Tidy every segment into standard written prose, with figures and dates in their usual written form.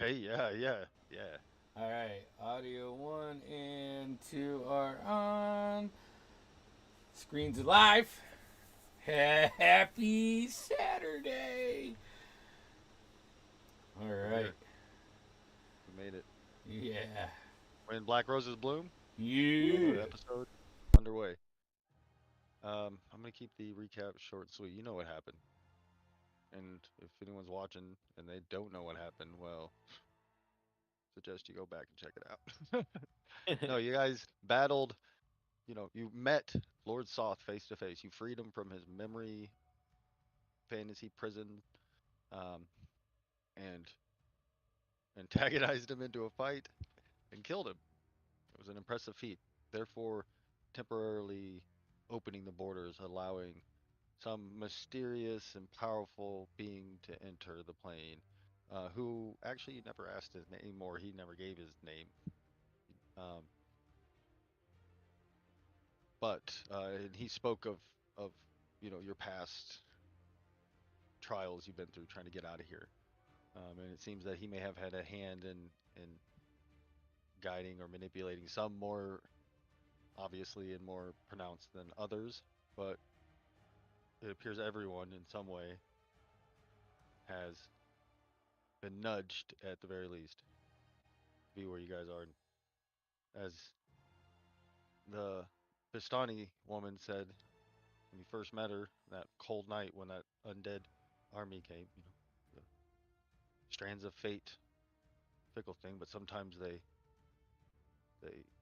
Hey, yeah. All right, audio 1 and 2 are on. Screens live. Happy Saturday. All We're right. here. We made it. Yeah. When Black Roses Bloom, Yeah. another episode underway. I'm gonna keep the recap short and sweet. You know what happened, and if anyone's watching and they don't know what happened, well, suggest you go back and check it out. No, you guys battled. You met Lord Soth face to face. You freed him from his memory fantasy prison, um, and antagonized him into a fight and killed him. It was an impressive feat, therefore temporarily opening the borders, allowing some mysterious and powerful being to enter the plane, who actually never asked his name or he never gave his name. Um, but he spoke of your past trials you've been through trying to get out of here, and it seems that he may have had a hand in guiding or manipulating some more obviously and more pronounced than others, but it appears everyone in some way has been nudged at the very least to be where you guys are. As the Vistani woman said when you first met her that cold night when that undead army came, the strands of fate, fickle thing, but sometimes they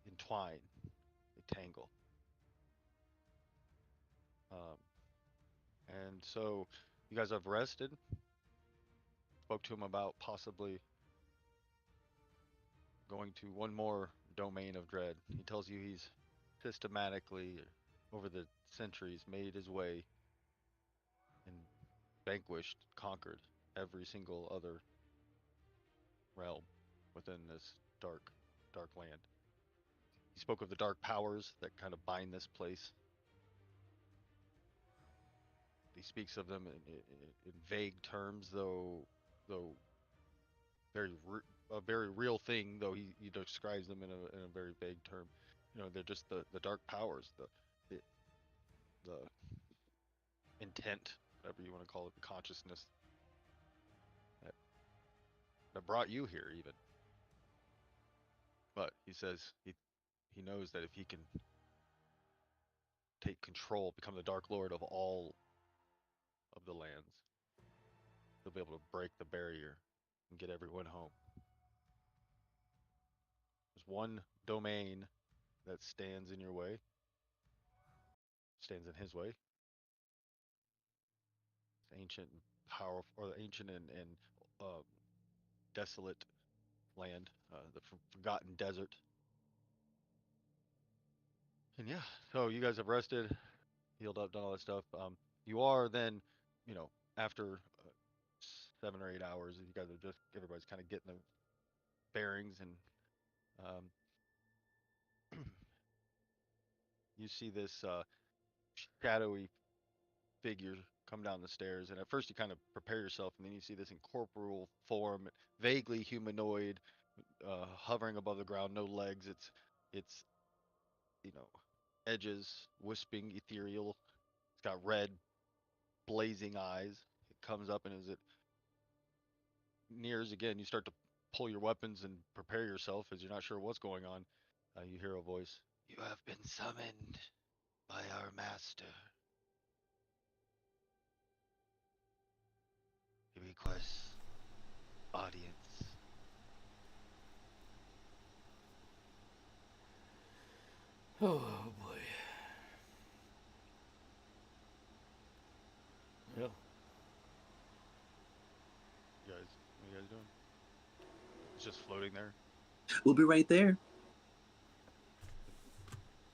entwine, they tangle. Um, and so you guys have rested, spoke to him about possibly going to one more domain of dread. He tells you he's systematically, over the centuries, made his way and vanquished, conquered every single other realm within this dark land. He spoke of the dark powers that kind of bind this place. He speaks of them in vague terms, though very a very real thing. Though he describes them in a very vague term. They're just the dark powers, the the intent, whatever you want to call it, the consciousness that, that brought you here, even. But he says he knows that if he can take control, become the Dark Lord of all of the lands, he'll be able to break the barrier and get everyone home. There's one domain that stands in your way, stands in his way. It's ancient and powerful, or the ancient and uh, desolate land, the forgotten desert. And yeah, so you guys have rested, healed up, done all that stuff. You are then, after 7 or 8 hours, you guys are just everybody's kind of getting the bearings, and um, you see this shadowy figure come down the stairs. And at first, you kind of prepare yourself, and then you see this incorporeal form, vaguely humanoid, hovering above the ground, no legs. It's you know edges, wisping, ethereal. It's got red, blazing eyes. It comes up, and as it nears again, you start to pull your weapons and prepare yourself as you're not sure what's going on. You hear a voice. You have been summoned by our master. He requests audience. Oh boy. Well, What are you guys doing? It's just floating there. We'll be right there. It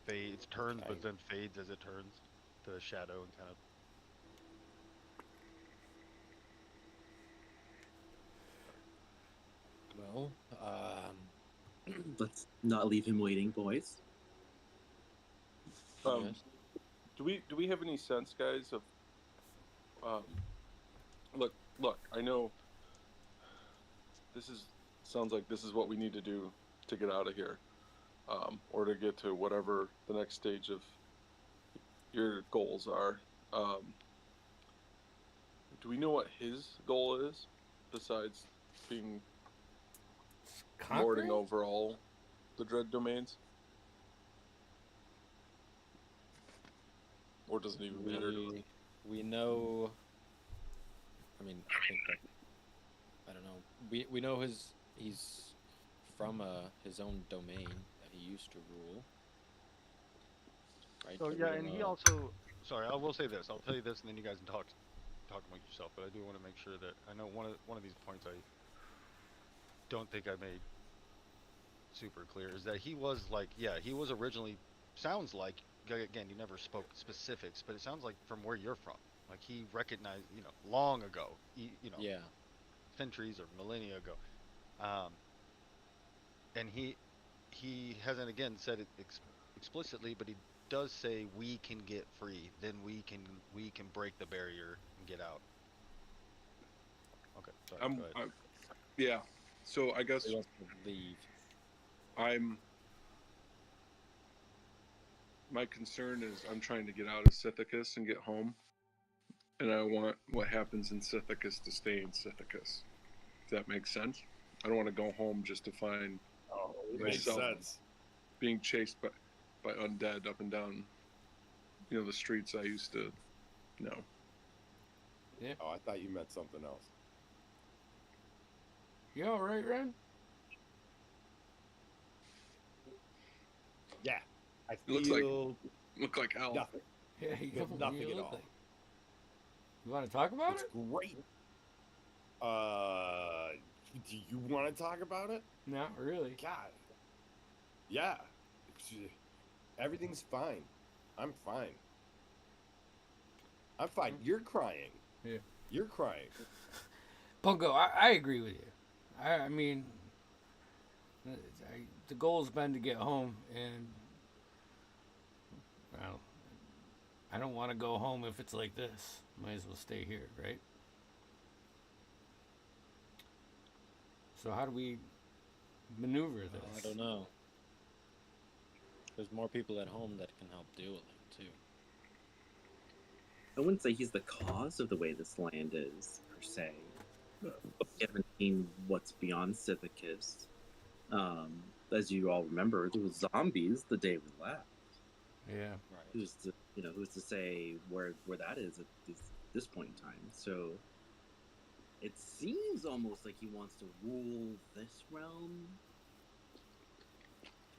fades, turns, I but then fades as it turns to a shadow and kind of. well. Let's not leave him waiting, boys. Um, Yes. do we have any sense, guys, of um, look? I know this is sounds like this is what we need to do to get out of here, or to get to whatever the next stage of your goals are. Do we know what his goal is besides being lording Conquering? over all the dread domains? Or does it even matter to us? We know. I mean, I think that I don't know. We know he's from his own domain that he used to rule, right? So But we yeah, don't and he know. also. Sorry, I will say this. I'll tell you this, and then you guys can talk amongst yourself. But I do want to make sure that I know one of these points I don't think I made super clear is that he was like, yeah, he was originally sounds like again, you never spoke specifics, but it sounds like from where you're from, like he recognized, long ago, Yeah, centuries or millennia ago, um, and he hasn't again said it explicitly, but he does say we can get free, then we can break the barrier and get out. Okay, sorry, go ahead. I'm yeah. So I guess he wants to leave. I'm. My concern is I'm trying to get out of Sithicus and get home, and I want what happens in Sithicus to stay in Sithicus. If that makes sense. I don't want to go home just to find Oh, it makes myself sense. being chased by undead up and down, the streets I used to know. Oh, I thought you meant something else. You all right, Ren? Yeah, I It looks like feel look like hell. nothing. Yeah, you Feel don't nothing you at look all. like. You want to talk about It's it? great. Do you want to talk about it? Not really. God. Yeah. Everything's fine. I'm fine. I'm fine. You're crying. Yeah. You're crying. Bungo, I agree with you. I mean, the goal's been to get home, and well, I don't want to go home if it's like this. Might as well stay here, right? So how do we maneuver this? I don't know. There's more people at home that can help deal with it too. I wouldn't say he's the cause of the way this land is, per se. But we haven't seen what's beyond Sithicus. As you all remember, there was zombies the day we left. Yeah. Right. Who's to say where that is at this point in time? So it seems almost like he wants to rule this realm.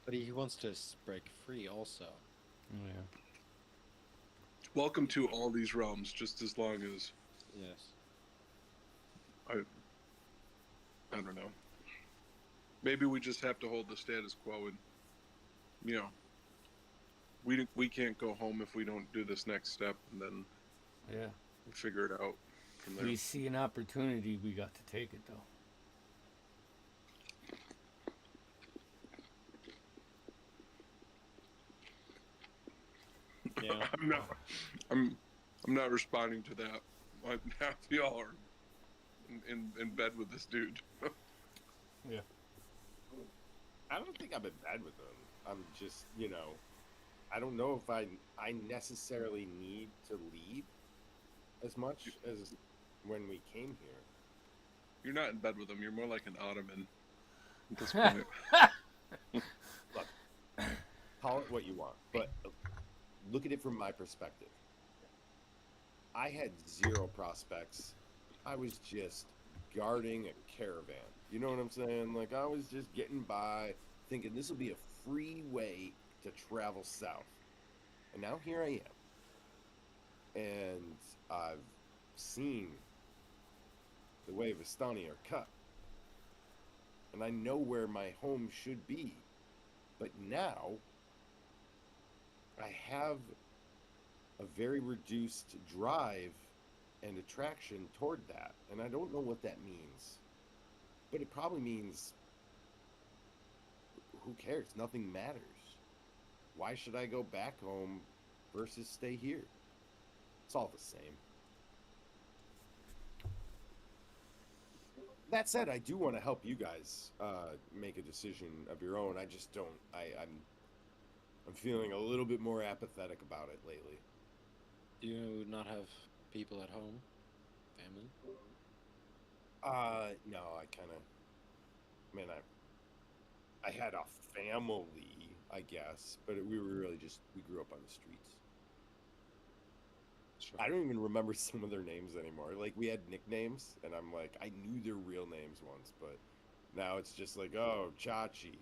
But he wants to break free also. Yeah. Welcome to all these realms, just as long as Yes. I don't know. Maybe we just have to hold the status quo, and we can't go home if we don't do this next step, and then Yeah. we'll figure it out from there. We see an opportunity, we got to take it, though. Yeah. I'm not responding to that. Half y'all are in bed with this dude. Yeah. I don't think I'm in bed with him. I'm just, I don't know if I necessarily need to leave as much as when we came here. You're not in bed with him. You're more like an ottoman at this point. Look, call it what you want, but look at it from my perspective. I had zero prospects. I was just guarding a caravan. You know what I'm saying? Like, I was just getting by, thinking this will be a free way to travel south. And now here I am. And I've seen the way Vistani are cut. And I know where my home should be. But now I have a very reduced drive and attraction toward that. And I don't know what that means. But it probably means, who cares? Nothing matters. Why should I go back home versus stay here? It's all the same. That said, I do want to help you guys make a decision of your own. I just don't. I'm feeling a little bit more apathetic about it lately. Do you not have people at home? Family? No, I kind of. I mean, I had a family, I guess, but we were really just we grew up on the streets. Sure. I don't even remember some of their names anymore. Like we had nicknames, and I'm like, I knew their real names once, but now it's just like, oh, Chachi,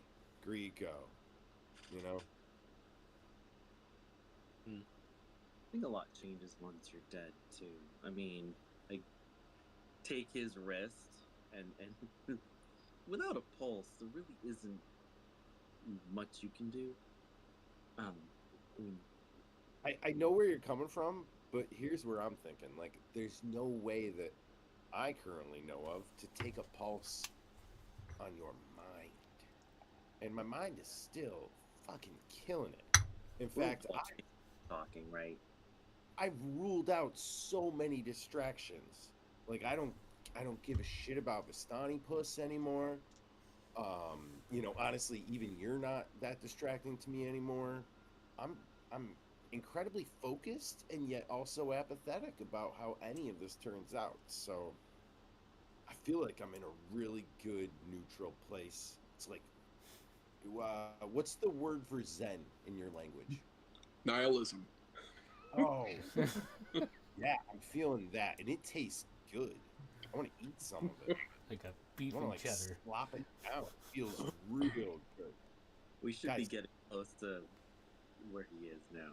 Greco, you know. I think a lot changes once you're dead too. I mean, like take his wrist and without a pulse, there really isn't much you can do. I mean, I know where you're coming from, but here's where I'm thinking. Like, there's no way that I currently know of to take a pulse on your mind. And my mind is still fucking killing it. In we're fact, all talking, right? I've ruled out so many distractions. Like I don't give a shit about Vistani Puss anymore. Honestly, even you're not that distracting to me anymore. I'm incredibly focused and yet also apathetic about how any of this turns out. So I feel like I'm in a really good neutral place. It's like, what's the word for Zen in your language? Nihilism. Oh, yeah, I'm feeling that, and it tastes good. I want to eat some of it. Like a I beef want to and like cheddar. slop it down. It feels real good. We should be Guys, getting close to where he is now.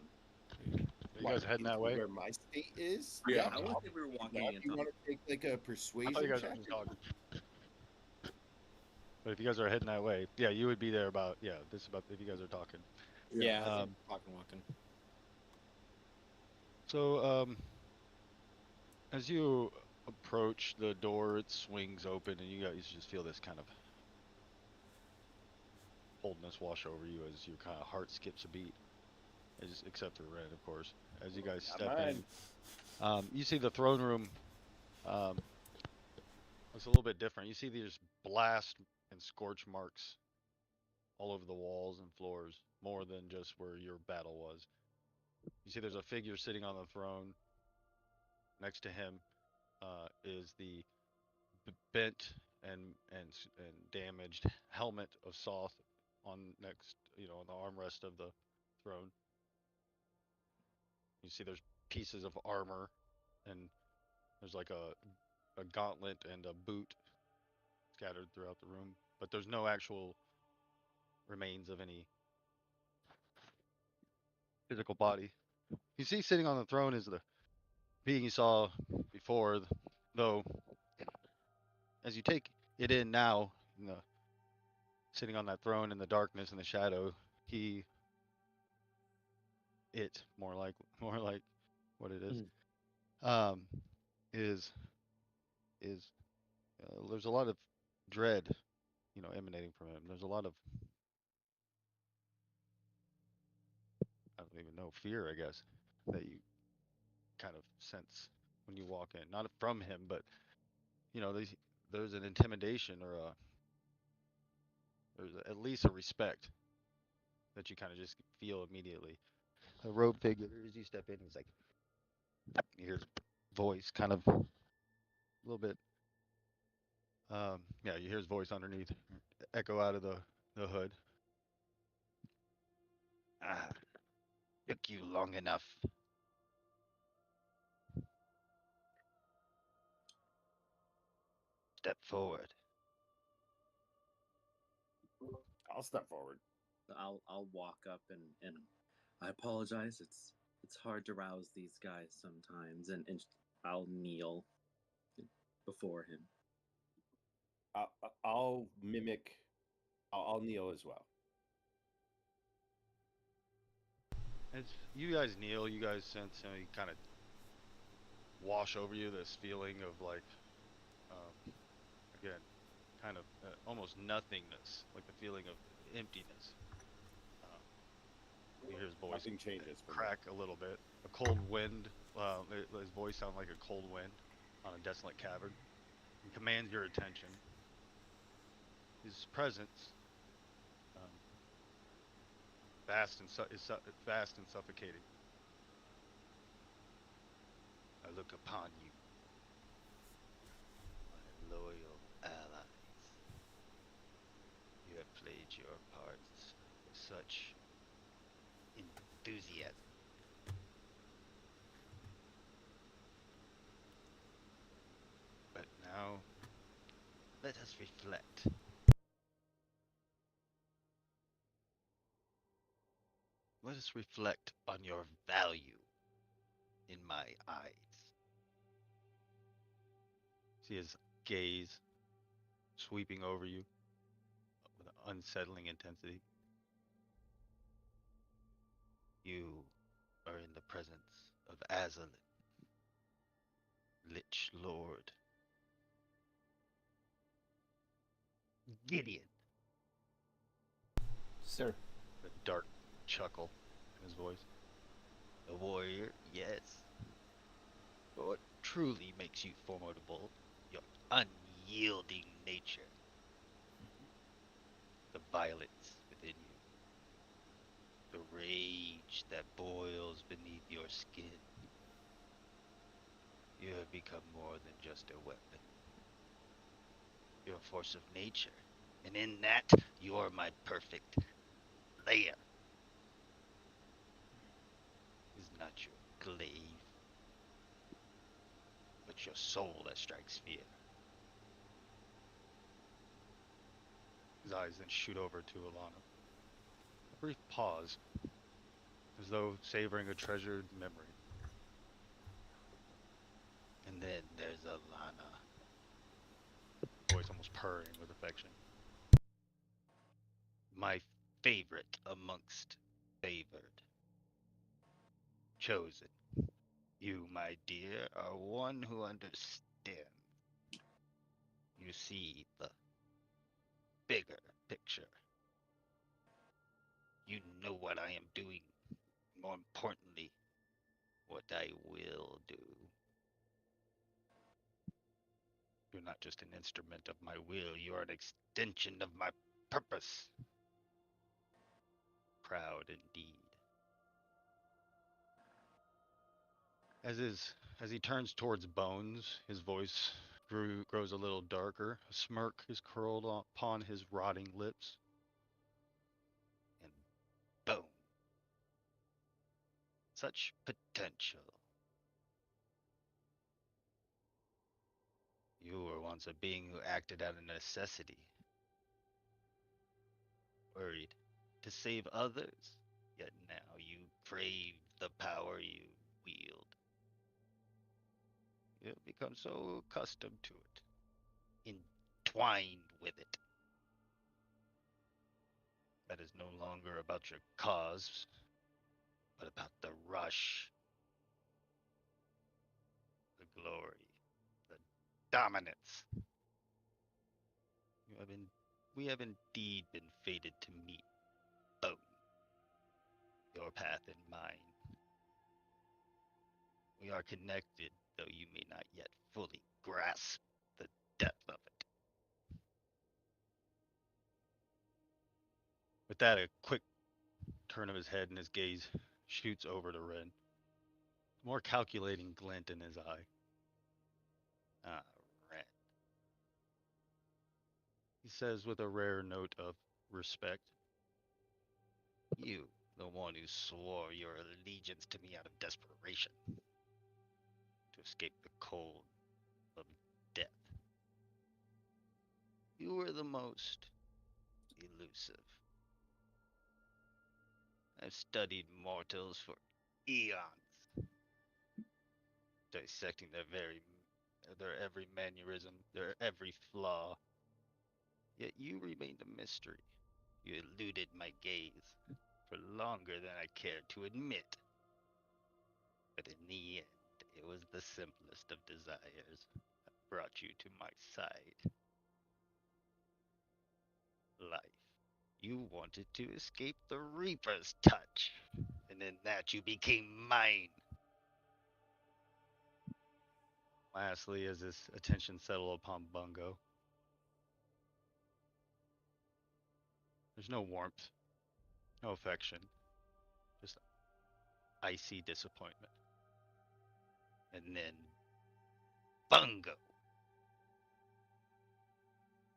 Are you guys heading that way? where my state is? Yeah. I wouldn't say we were Now, walking if and you talking. want to take like a I thought you persuasion guys check, were just talking. But if you guys are heading that way, yeah, you would be there about this about if you guys are talking. Yeah, I think Um, walking. so as you approach the door, it swings open, and you guys just feel this kind of coldness wash over you as your kind of heart skips a beat, except for Ren, of course. As you guys not step mine. in, you see the throne room. Um, looks a little bit different. You see these blast and scorch marks all over the walls and floors, more than just where your battle was. You see there's a figure sitting on the throne. Next to him is the bent and damaged helmet of Soth on next, on the armrest of the throne. You see there's pieces of armor, and there's like a gauntlet and a boot scattered throughout the room, but there's no actual remains of any physical body. You see sitting on the throne is the being you saw before, though as you take it in now, sitting on that throne in the darkness and the shadow, he, it, more like what it is, um, is is there's a lot of dread, emanating from him. There's a lot of, I don't even know, fear, I guess, that you kind of sense when you walk in. Not from him, but there's an intimidation or there's at least a respect that you kind of just feel immediately. A robe figure, as you step in, he's like, you hear his voice kind of a little bit. Yeah, you hear his voice underneath, echo out of the hood. Ah, took you long enough. Step forward. I'll step forward. I'll walk up and I apologize. It's hard to rouse these guys sometimes, and I'll kneel before him. I'll mimic. I'll kneel as well. As you guys kneel, you guys sense, he kind of wash over you this feeling of like, again, kind of almost nothingness, like the feeling of emptiness. Um, you hear his voice Nothing changes for me. crack a little bit. A cold wind. His voice sounds like a cold wind on a desolate cavern. He commands your attention. His presence, vast and vast and suffocating. I look upon you, my loyal allies. You have played your parts with such enthusiasm. But now, let us reflect. Let us reflect on your value in my eyes. See his gaze sweeping over you with an unsettling intensity. You are in the presence of Azalin, Lich Lord. Gideon. Sir. A dark chuckle in his voice. A warrior, yes. But what truly makes you formidable? Your unyielding nature. The violence within you. The rage that boils beneath your skin. You have become more than just a weapon. You're a force of nature. And in that, you're my perfect lair. Is not your glaive, but your soul that strikes fear. His eyes then shoot over to Alana. A brief pause, as though savoring a treasured memory. And then there's Alana. Voice almost purring with affection. My favorite amongst favored. Chosen. You, my dear, are one who understands. You see the bigger picture. You know what I am doing. More importantly, what I will do. You're not just an instrument of my will, you are an extension of my purpose. Proud indeed. As he turns towards Bones, his voice grows a little darker. A smirk is curled upon his rotting lips. And boom. Such potential. You were once a being who acted out of necessity. Worried to save others, yet now you crave the power you wield. You have become so accustomed to it, entwined with it. That is no longer about your cause, but about the rush, the glory, the dominance. You have we have indeed been fated to meet, Bone. Your path and mine. We are connected, though you may not yet fully grasp the depth of it. With that, a quick turn of his head and his gaze shoots over to Ren. More calculating glint in his eye. Ah, Ren. He says with a rare note of respect. You, the one who swore your allegiance to me out of desperation. To escape the cold of death. You were the most elusive. I've studied mortals for eons, dissecting their every mannerism, their every flaw. Yet you remained a mystery. You eluded my gaze for longer than I cared to admit. But in the end, it was the simplest of desires that brought you to my side. Life. You wanted to escape the Reaper's touch, and in that you became mine. Lastly, as his attention settled upon Bungo, there's no warmth, no affection, just icy disappointment. And then Bungo.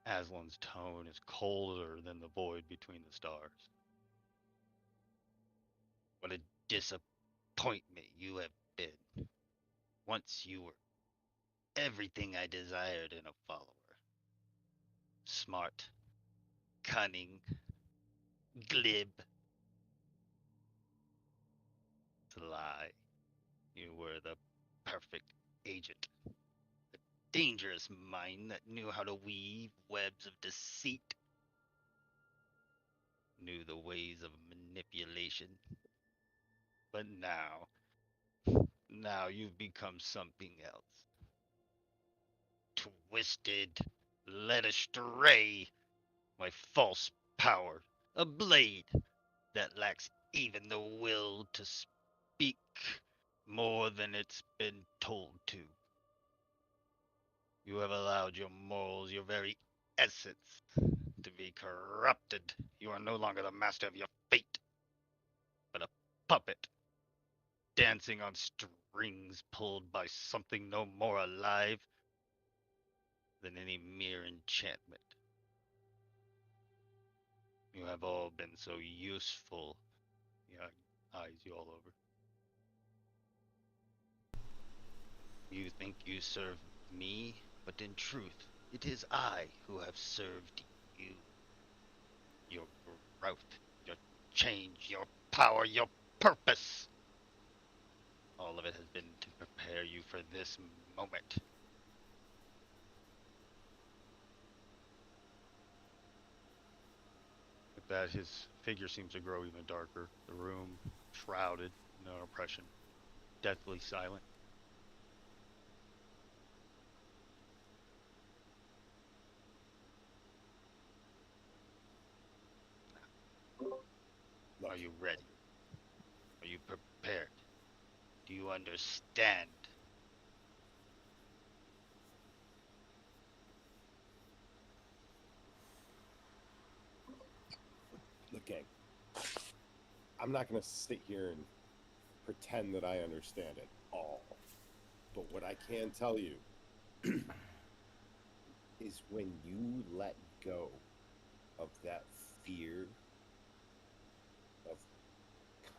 Aslan's tone is colder than the void between the stars. What a disappointment you have been. Once you were everything I desired in a follower. Smart, cunning, glib, sly. You were the perfect agent. A dangerous mind that knew how to weave webs of deceit, knew the ways of manipulation. But now you've become something else. Twisted, led astray by false power. A blade that lacks even the will to speak more than it's been told to. You have allowed your morals, your very essence, to be corrupted. You are no longer the master of your fate, but a puppet, dancing on strings pulled by something no more alive than any mere enchantment. You have all been so useful. Yeah, eyes you all over. You think you serve me, but in truth, it is I who have served you. Your growth, your change, your power, your purpose. All of it has been to prepare you for this moment. With that, his figure seems to grow even darker. The room shrouded in an oppression, deathly silent. Look, Are you ready? Are you prepared? Do you understand? look, gang. I'm not going to sit here and pretend that I understand it all. But what I can tell you is when you let go of that fear of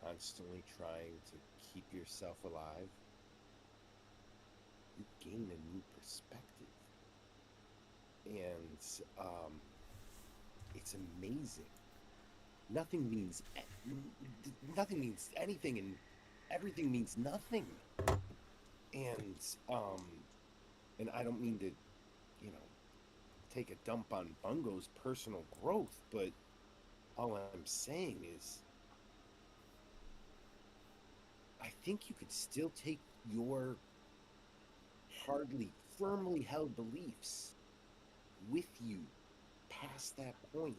constantly trying to keep yourself alive, you gain a new perspective. And it's amazing. Nothing means anything, and everything means nothing. And I don't mean to, take a dump on Bungo's personal growth, but all I'm saying is I think you could still take your hardly firmly held beliefs with you past that point.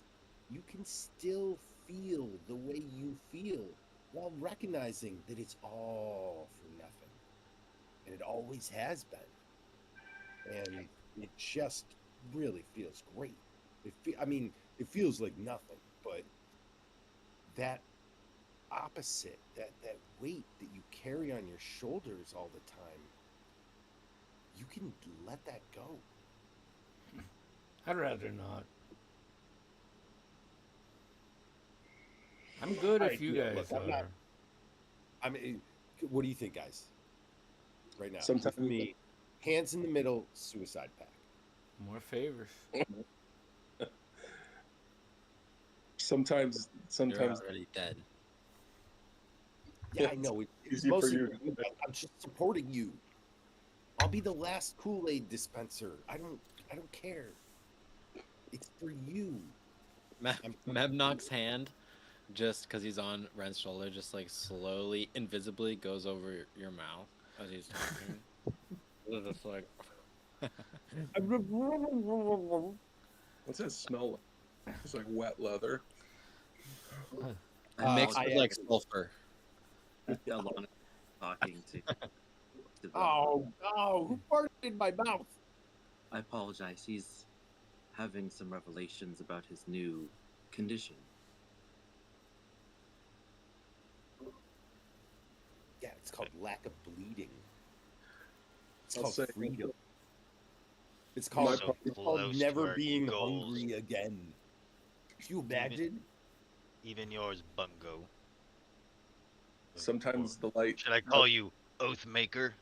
You can still feel the way you feel while recognizing that it's all for nothing. And it always has been. And it just really feels great. It feels like nothing, but that opposite, that weight that you carry on your shoulders all the time, you can let that go. I'd rather not. I'm good if you guys look, are. What do you think, guys? Right now, Sometimes with me, hands in the middle, suicide pact. More favors. sometimes You're already dead. Yeah, I know. It's easy for mostly you. for you. I'm just supporting you. I'll be the last Kool-Aid dispenser. I don't care. It's for you. Mebnock's hand, just because he's on Ren's shoulder, just like slowly, invisibly goes over your mouth as he's talking. It's just like, What's that smell like? It's like wet leather. it makes I it like sulfur. Alana talking to the Oh, who farted in my mouth. I apologize. He's having some revelations about his new condition. Yeah, it's called lack of bleeding. It's I'll called say- freedom. It's My called, So it's called close to never our being goals. hungry again. Can you imagine? Even yours, Bungo. Sometimes Or the light. should I call you Oathmaker?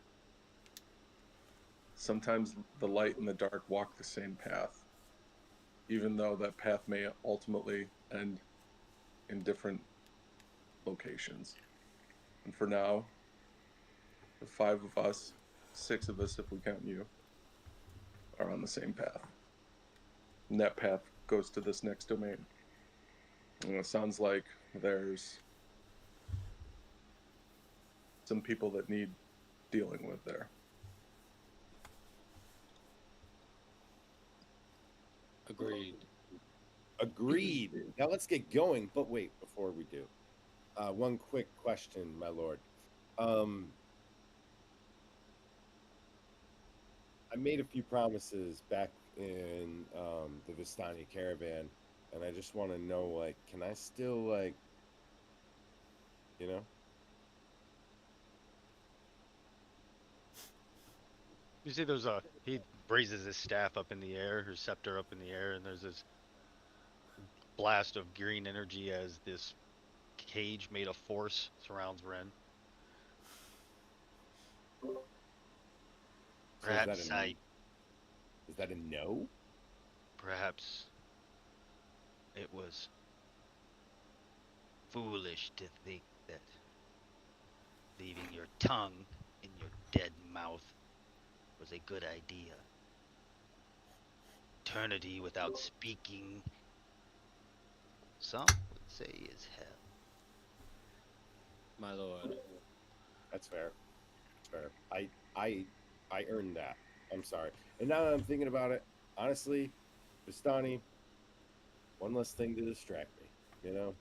Sometimes the light and the dark walk the same path, even though that path may ultimately end in different locations. And for now, the 5 of us, 6 of us if we count you, are on the same path. And that path goes to this next domain. And it sounds like there's some people that need dealing with there. Agreed. Agreed. Now let's get going. But wait, before we do, one quick question, my lord. I made a few promises back in the Vistani caravan, and I just want to know, like, can I still, like, you know? You see, there's a he raises his staff up in the air, his scepter up in the air, and there's this blast of green energy as this cage made of force surrounds Ren. So Perhaps is that a no? perhaps it was foolish to think that leaving your tongue in your dead mouth was a good idea. Eternity without speaking, some would say, is hell. My lord. That's fair. Fair. I earned that. I'm sorry. And now that I'm thinking about it, honestly, Vistani, one less thing to distract me, you know?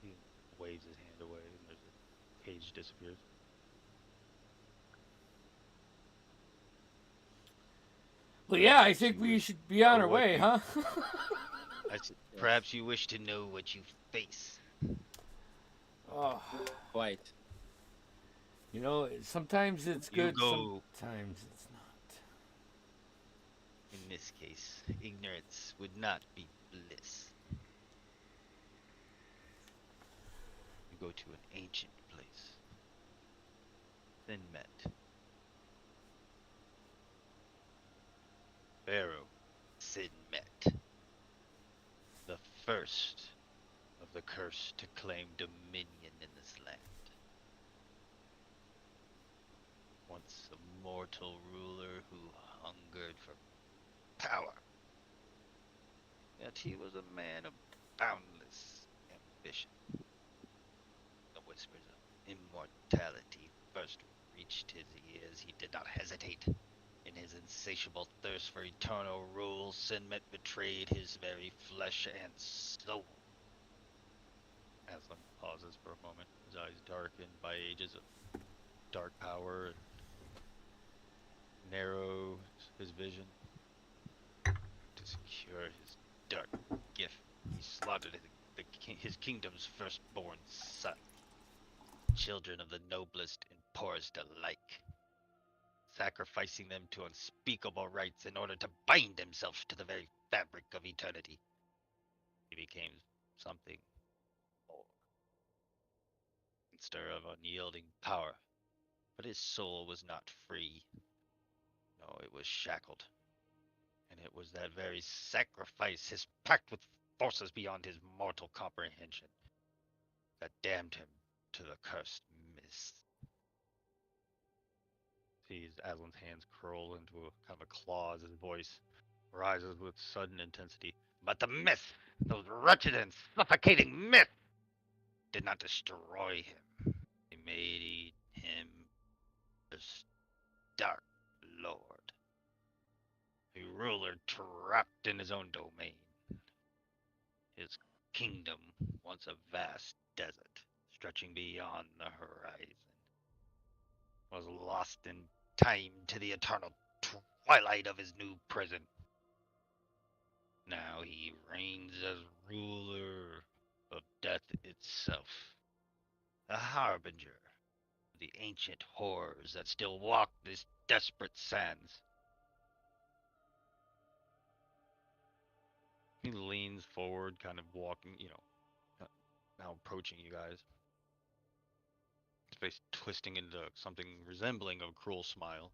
He waves his hand away, and there's a cage disappears. Well, yeah, I think we should be on our what way, you- huh? Perhaps you wish to know what you face. Oh, Quite. you know, sometimes it's You good, go- sometimes it's not. In this case, ignorance would not be bliss. You go to an ancient place. Then met Pharaoh Sin met. The first of the curse to claim dominion in this land. Once a mortal ruler who hungered for power. Yet he was a man of boundless ambition. The whispers of immortality first reached his ears. He did not hesitate. In his insatiable thirst for eternal rule, Sinmet betrayed his very flesh and soul. Aslan pauses for a moment, his eyes darkened by ages of dark power and narrow his vision. To secure his dark gift, he slaughtered his kingdom's firstborn son, children of the noblest and poorest alike, sacrificing them to unspeakable rites in order to bind himself to the very fabric of eternity. He became something more, instead of unyielding power, but his soul was not free. No, it was shackled. And it was that very sacrifice, his pact with forces beyond his mortal comprehension, that damned him to the cursed mist. Sees Aslan's hands curl into a kind of a claw as his voice rises with sudden intensity. But the myth, those wretched and suffocating myths, did not destroy him. They made him the Dark Lord, a ruler trapped in his own domain. His kingdom, once a vast desert, stretching beyond the horizon. was lost in time to the eternal twilight of his new prison. Now he reigns as ruler of death itself, a harbinger of the ancient horrors that still walk these desperate sands. He leans forward, kind of walking, now approaching you guys. His face twisting into something resembling a cruel smile.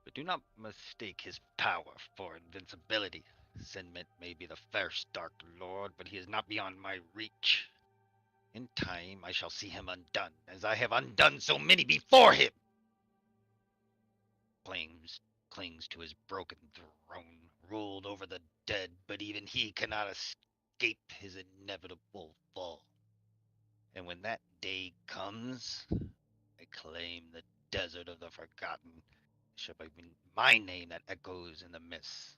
But do not mistake his power for invincibility. Sinmint may be the first Dark Lord, but he is not beyond my reach. In time, I shall see him undone, as I have undone so many before him. Clings to his broken throne, ruled over the dead, but even he cannot escape his inevitable fall. And when that day comes, I claim the desert of the forgotten. It shall be my name that echoes in the mists.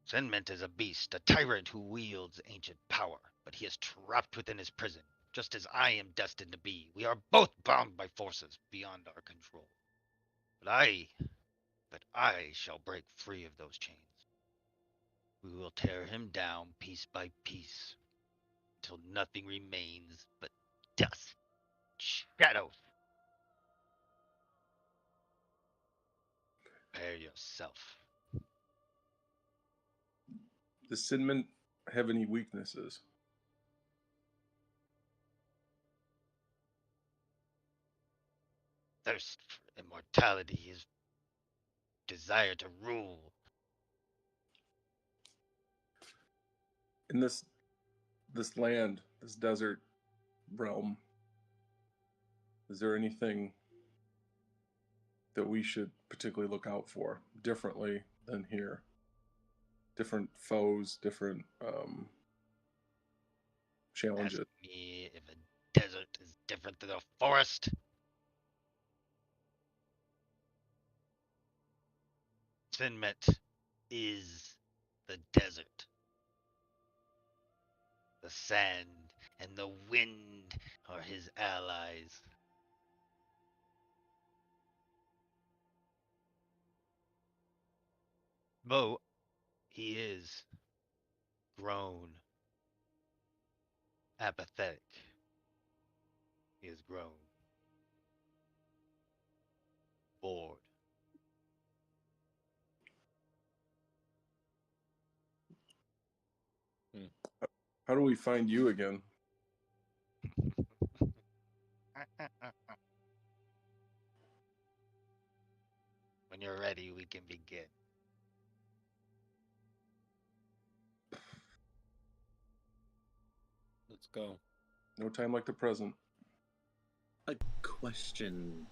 Senment is a beast, a tyrant who wields ancient power, but he is trapped within his prison, just as I am destined to be. We are both bound by forces beyond our control. But I shall break free of those chains. We will tear him down piece by piece, until nothing remains but dust, shadows. Prepare yourself. Does Sinman have any weaknesses? Thirst for immortality, his desire to rule. In this land, this desert realm, is there anything that we should particularly look out for differently than here? Different foes, different challenges. Ask me if a desert is different than a forest. Sinmet is the desert. The sand and the wind are his allies. Though he is grown apathetic, he has grown bored. How do we find you again? When you're ready, we can begin. Let's go. No time like the present. A question.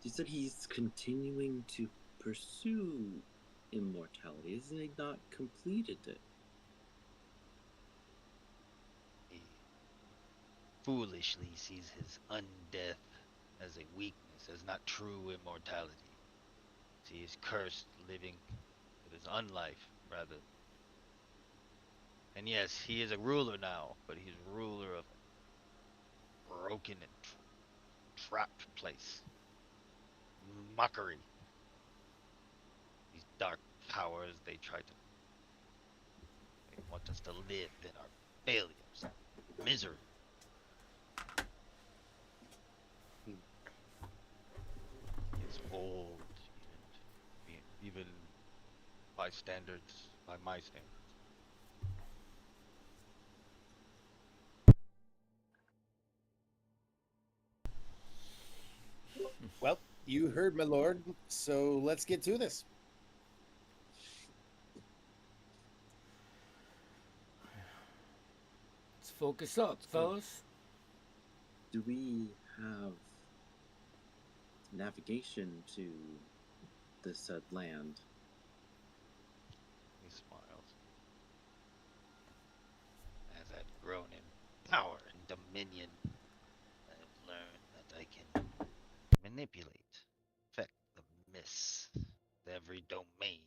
You said he's continuing to pursue immortality. Isn't he not completed it? He foolishly sees his undeath as a weakness, as not true immortality. He is cursed living with his unlife, rather. And yes, he is a ruler now, but he's a ruler of a broken and trapped place. Mockery. These dark powers, they want us to live in our failures, misery. He's old, even by standards, by my standards. Well, you heard, my lord. So let's get to this. Let's focus up, fellas. Do we have navigation to this said land? He smiles. As I've grown in power and dominion, I have learned that I can manipulate, affect the mists of every domain.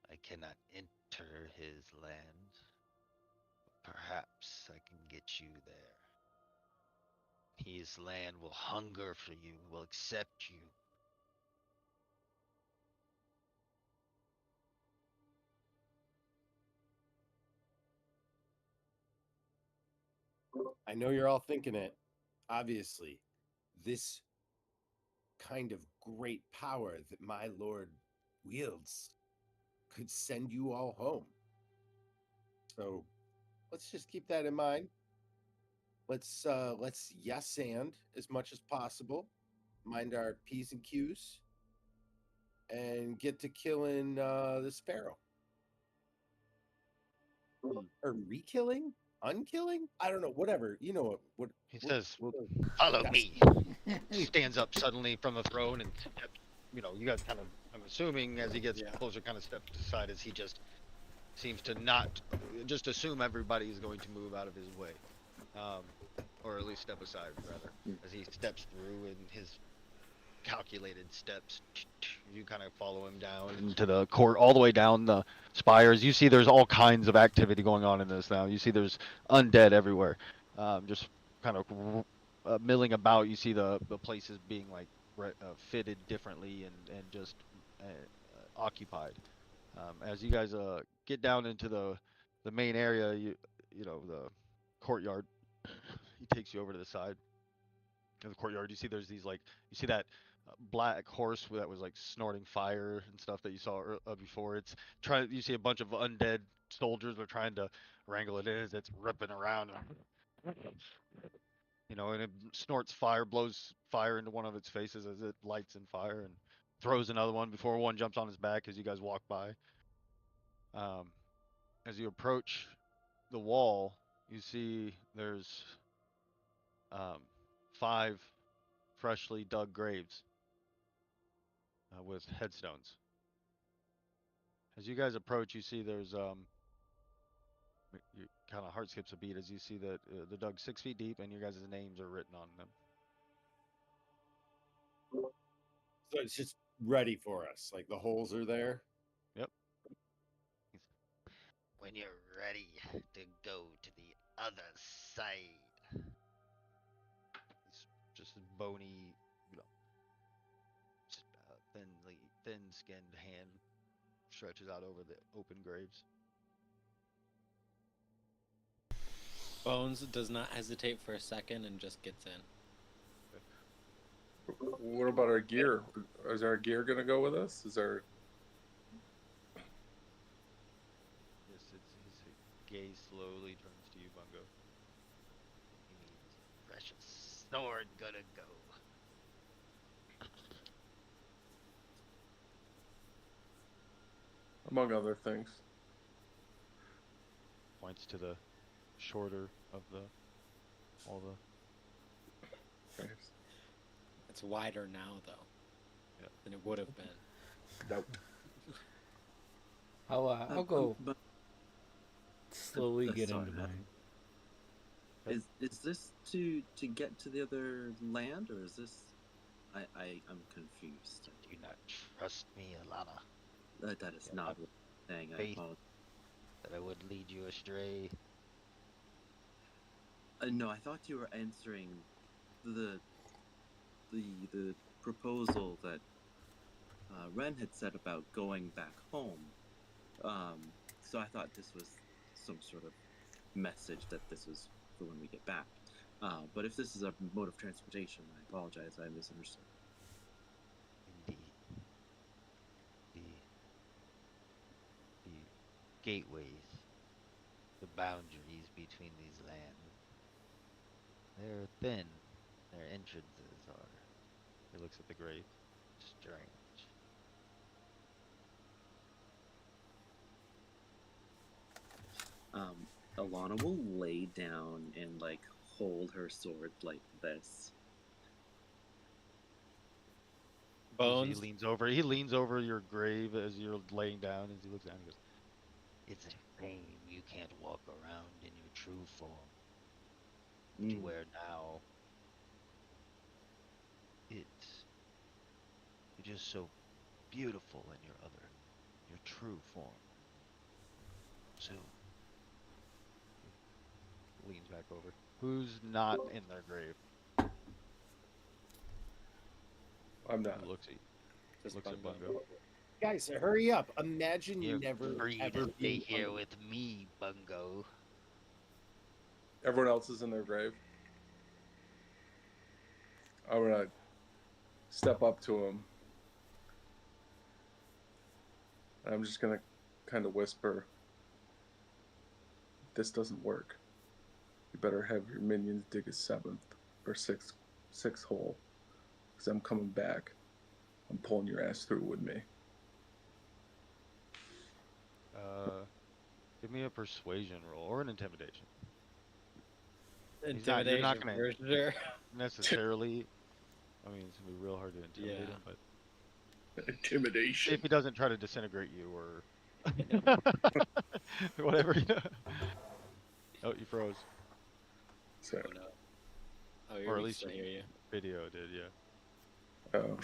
I cannot enter his land. Perhaps I can get you there. His land will hunger for you, will accept you. I know you're all thinking it. Obviously, this kind of great power that my lord wields could send you all home. So let's just keep that in mind. Let's yes and as much as possible. Mind our P's and Q's and get to killing the sparrow. Or re-killing? Unkilling? I don't know. Whatever. You know what He says, what- "Follow that's- me." Stands up suddenly from the throne and you know, you guys kind of, I'm assuming as he gets Yeah. closer, kind of steps aside as he just seems to not just assume everybody is going to move out of his way, um, or at least step aside rather, as he steps through in his calculated steps. You kind of follow him down into the court, all the way down the spires. You see, there's all kinds of activity going on in this now. You see, there's undead everywhere, just kind of milling about. You see the places being like fitted differently and just occupied. As you guys get down into the main area, you know the courtyard. He takes you over to the side in the courtyard. You see there's these like you see that black horse that was like snorting fire and stuff that you saw before. It's trying. You see a bunch of undead soldiers are trying to wrangle it in as it's ripping around. You know, and it snorts fire, blows fire into one of its faces as it lights in fire, and throws another one before one jumps on his back as you guys walk by. Um, as you approach the wall, you see there's um, 5 freshly dug graves with headstones. As you guys approach, you see there's your kind of heart skips a beat as you see that they're dug 6 feet deep and your guys' names are written on them. So it's just ready for us. Like the holes are there. Yep. When you're ready to go to the other side. It's just a bony, you know, thin-skinned hand stretches out over the open graves. Bones does not hesitate for a second and just gets in. What about our gear? Is our gear gonna go with us? Is our Yes, his gaze slowly turns to you, Bungo. He means precious sword gonna go. among other things? Points to the shorter of all the. Thanks. It's wider now, though, Yep. than it would have been. Nope. I'll go But slowly get sorry, into mine. is this to get to the other land, or is this? I'm confused. Do you not trust me, Alana? That is Yeah, not what I'm saying. I faith. apologize. That I wouldn't lead you astray? No, I thought you were answering the proposal that Ren had said about going back home. So I thought this was some sort of message that this was for when we get back. But if this is a mode of transportation, I apologize. I misunderstood. Indeed. The gateways, the boundaries between these lands, they're thin. Their entrances are He looks at the grave. strange. Alana will lay down and like hold her sword like this. Bones. He leans over. He leans over your grave as you're laying down. As he looks down, he goes, It's a shame you can't walk around in your true form that you wear now. It's you're just so beautiful in your true form. Soon. leans back over. Who's not in their grave? I'm not. He looks Just at Bungo. Bungo. Guys, hurry up. Imagine You're never free ever to stay being here hungry. with me, Bungo. Everyone else is in their grave. I'm gonna step up to him. And I'm just gonna kind of whisper, "This doesn't work. You better have your minions dig a 7th or sixth hole, because I'm coming back. I'm pulling your ass through with me." Give me a persuasion roll or an intimidation. You're Intimidation not gonna for sure. necessarily. I mean, it's gonna be real hard to intimidate Yeah. him, but Intimidation. if he doesn't try to disintegrate you or whatever, you know. Oh, you froze, So, Oh, no. Oh, or we at can least still hear you. video did, yeah.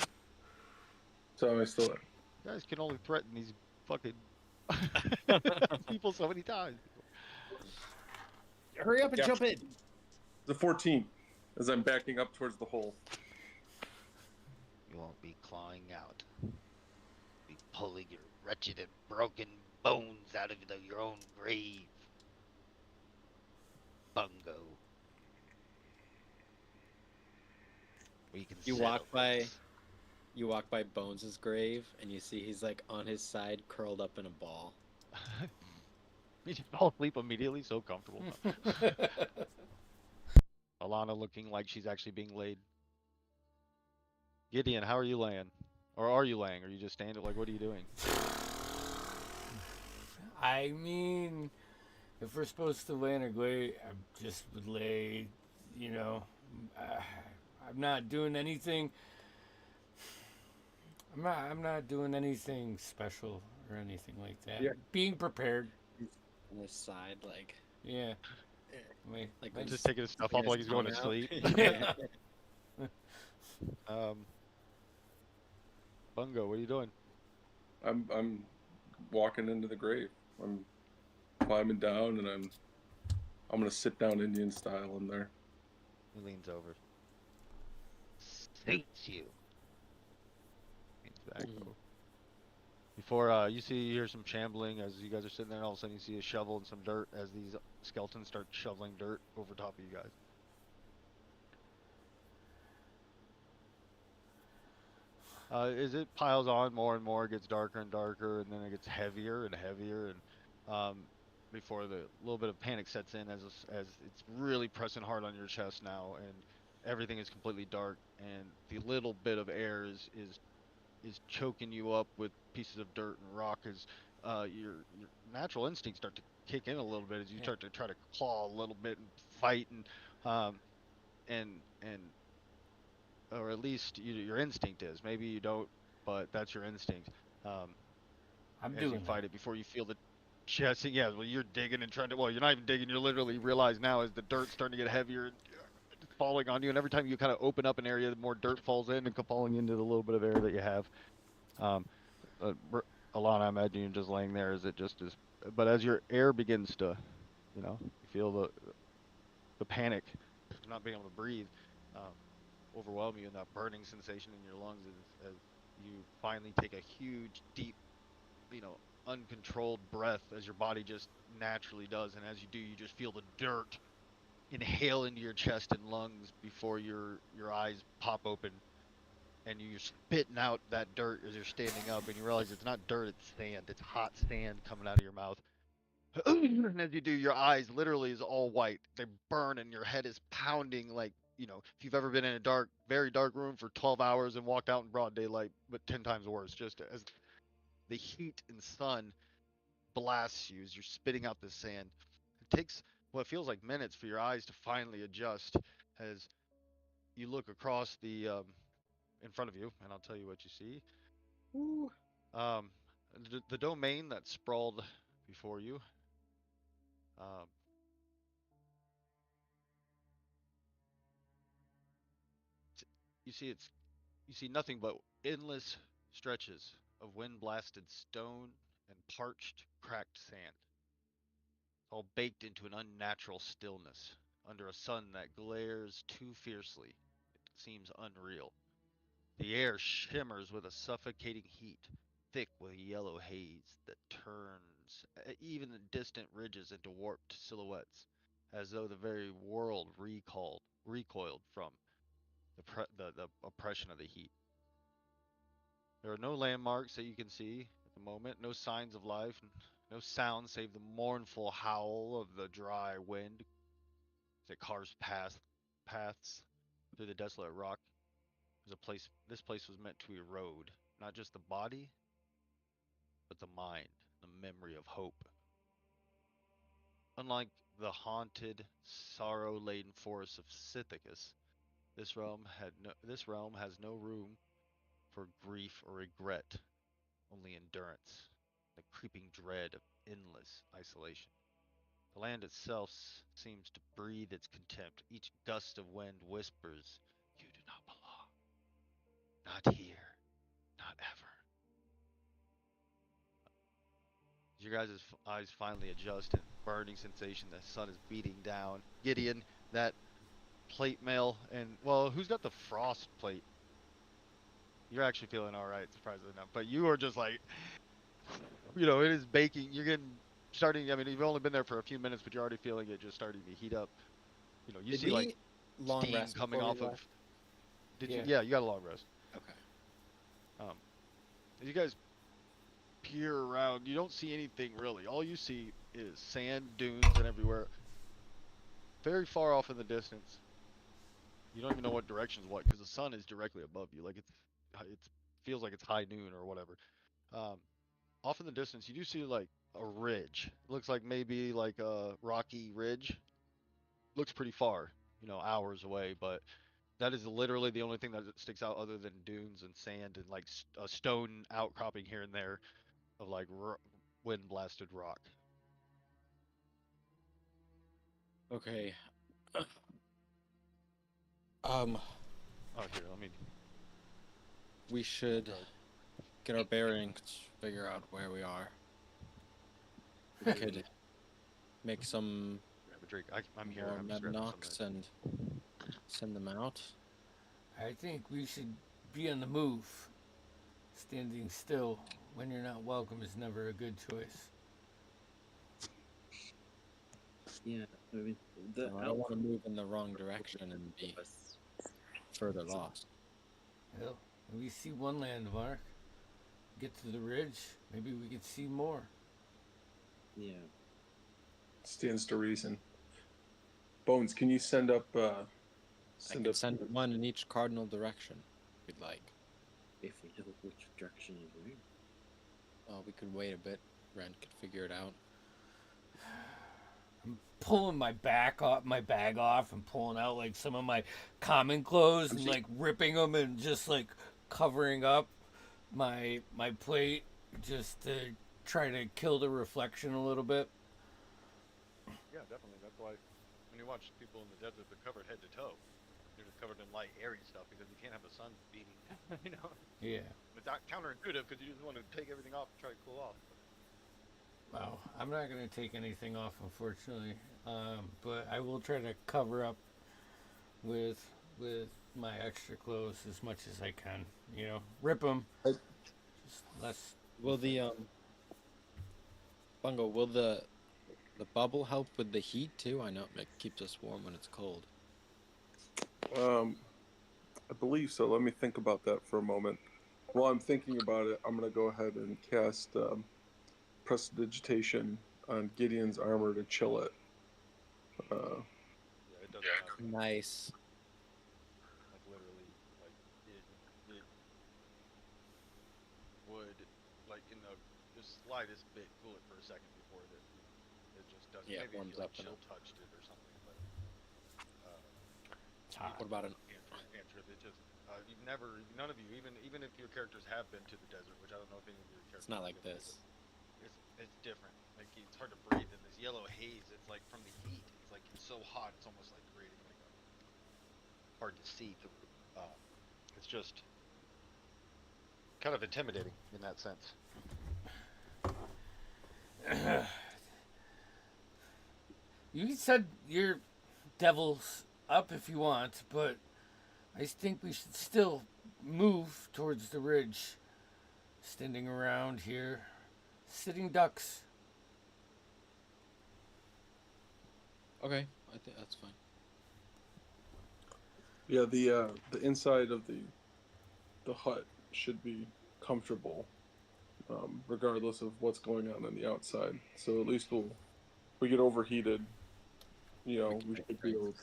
so am I still? You guys can only threaten these fucking people so many times. Hurry up and Yeah. jump in. The 14, as I'm backing up towards the hole. You won't be clawing out. Be pulling your wretched and broken bones out of your own grave. Bungo. We can You settle walk by this. you walk by Bones' grave and you see he's like on his side curled up in a ball. You just fall asleep immediately, so comfortable. Alana looking like she's actually being laid. Gideon, how are you laying? Or are you laying? Are you just standing? Like, what are you doing? I mean, if we're supposed to lay in a grave, I just would lay, you know. I'm not doing anything. I'm not doing anything special or anything like that. Yeah. Being prepared. On his side, like Yeah. I mean, like I when Just just, taking his stuff sticking off his like he's going to tongue out. sleep. Yeah. Bungo, what are you doing? I'm walking into the grave. I'm climbing down, and I'm gonna sit down Indian style in there. He leans over. Suits you. Leans back Mhm. over. Before you hear some shambling as you guys are sitting there, and all of a sudden you see a shovel and some dirt as these skeletons start shoveling dirt over top of you guys. As it piles on more and more, it gets darker and darker, and then it gets heavier and heavier, and before the little bit of panic sets in as it's really pressing hard on your chest now, and everything is completely dark, and the little bit of air is choking you up with pieces of dirt and rock as your natural instincts start to kick in a little bit as you start to try to claw a little bit and fight um and or at least your instinct is. Maybe you don't, but that's your instinct. Um, I'm as you doing fight that. it before you feel the chest. Yeah, well, you're digging and trying to. Well, you're not even digging. You're literally realize now as the dirt's starting to get heavier and it's falling on you, and every time you kind of open up an area, the more dirt falls in and falling into the little bit of air that you have. Um, Alana, I imagine you're just laying there. Is it just as? But as your air begins to, you feel the panic, not being able to breathe. Um, Overwhelm you and that burning sensation in your lungs as you finally take a huge, deep, uncontrolled breath as your body just naturally does. And as you do, you just feel the dirt inhale into your chest and lungs before your eyes pop open. And you're spitting out that dirt as you're standing up, and you realize it's not dirt, it's sand. It's hot sand coming out of your mouth. And as you do, your eyes literally is all white. They burn, and your head is pounding like, if you've ever been in a dark, very dark room for 12 hours and walked out in broad daylight, but 10 times worse, just as the heat and sun blasts you as you're spitting out this sand. It takes what feels like minutes for your eyes to finally adjust as you look across in front of you, and I'll tell you what you see. Woo. Um, the domain that sprawled before you. Um, you see you see nothing but endless stretches of wind-blasted stone and parched, cracked sand, all baked into an unnatural stillness under a sun that glares too fiercely. It seems unreal. The air shimmers with a suffocating heat, thick with yellow haze that turns even the distant ridges into warped silhouettes, as though the very world recoiled from the oppression of the heat. There are no landmarks that you can see at the moment, no signs of life, no sound save the mournful howl of the dry wind as it carves paths through the desolate rock. This place was meant to erode not just the body, but the mind, the memory of hope. Unlike the haunted, sorrow-laden forests of Scythicus, this realm has no room for grief or regret, only endurance, the creeping dread of endless isolation. The land itself seems to breathe its contempt. Each gust of wind whispers, "You do not belong. Not here. Not ever." Your guys' eyes finally adjust and burning sensation. The sun is beating down. Gideon, that plate mail, and well, who's got the frost plate? You're actually feeling all right, surprisingly enough. But you are just like, it is baking. You're getting starting. I mean, you've only been there for a few minutes, but you're already feeling it just starting to heat up. You Did see like we long steam rest coming before we off of. left? Did you? Yeah. Yeah, you got a long rest. Okay. Um, as you guys peer around, you don't see anything really. All you see is sand dunes and everywhere. Very far off in the distance, you don't even know what direction's what because the sun is directly above you. Like it feels like it's high noon or whatever. Um, Off in the distance, you do see like a ridge. It looks like maybe like a rocky ridge. Looks pretty far, hours away, but that is literally the only thing that sticks out other than dunes and sand and like a stone outcropping here and there of like wind blasted rock. Okay. Um, Oh, here, let me. we should Go ahead. get our bearings, figure out where we are. We could make some Grab a drink. I'm here. more I'm just grabbing some. mednox and send them out. I think we should be on the move. Standing still when you're not welcome is never a good choice. Yeah, I mean, the I don't want to move in the wrong direction and be us. further lost. Hell, we see one landmark. Get to the ridge. Maybe we could see more. Yeah. Stands to reason. Bones, can you send up? I can send one in each cardinal direction, if we'd like. If we know which direction is where. Oh, we could wait a bit. Ren could figure it out. I'm pulling my bag off and pulling out like some of my common clothes and like ripping them and just like covering up my plate just to try to kill the reflection a little bit. Yeah, definitely. That's why when you watch people in the desert, they're covered head to toe. They're just covered in light, airy stuff because you can't have the sun beating. Yeah. It's not counterintuitive because you just want to take everything off and try to cool off. Well, I'm not going to take anything off, unfortunately, but I will try to cover up with my extra clothes as much as I can. Rip them. Just less. Will the Bungo, will the bubble help with the heat too? I know it keeps us warm when it's cold. I believe so. Let me think about that for a moment. While I'm thinking about it, I'm going to go ahead and cast Prestidigitation on Gideon's armor to chill it. Yeah, it doesn't have Nice. like literally like it would like in the slightest bit cool it for a second before it just doesn't. Yeah, it Maybe if warms you like up chill enough. touched it or something, but It's hot. What about an answer it just none of you even if your characters have been to the desert, which I don't know if any of your characters. It's not like have been to, this. It's different. Like it's hard to breathe in this yellow haze. It's like from the heat. It's like it's so hot. It's almost like creating like a hard to see through. It's just kind of intimidating in that sense. You said your devil's up if you want, but I think we should still move towards the ridge, standing around here, sitting ducks. Okay, I think that's fine. Yeah, the inside of the hut should be comfortable, regardless of what's going on the outside. So at least if we get overheated, we can should be drink. able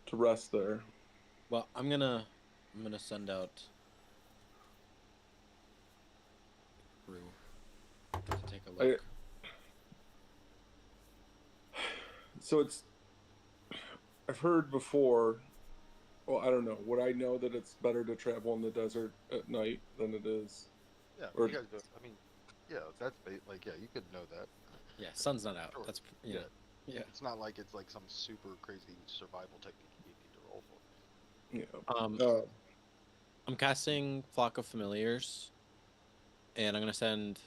to rest there. Well, I'm gonna send out crew to take a look. So I've heard before. Well, I don't know. Would I know that it's better to travel in the desert at night than it is? Yeah, Or you guys do. I mean, yeah, that's like, yeah, you could know that. Yeah, sun's not out. Sure. That's yeah. Yeah. It's not like it's like some super crazy survival technique you need to roll for. yeah. I'm casting Flock of Familiars, and I'm gonna send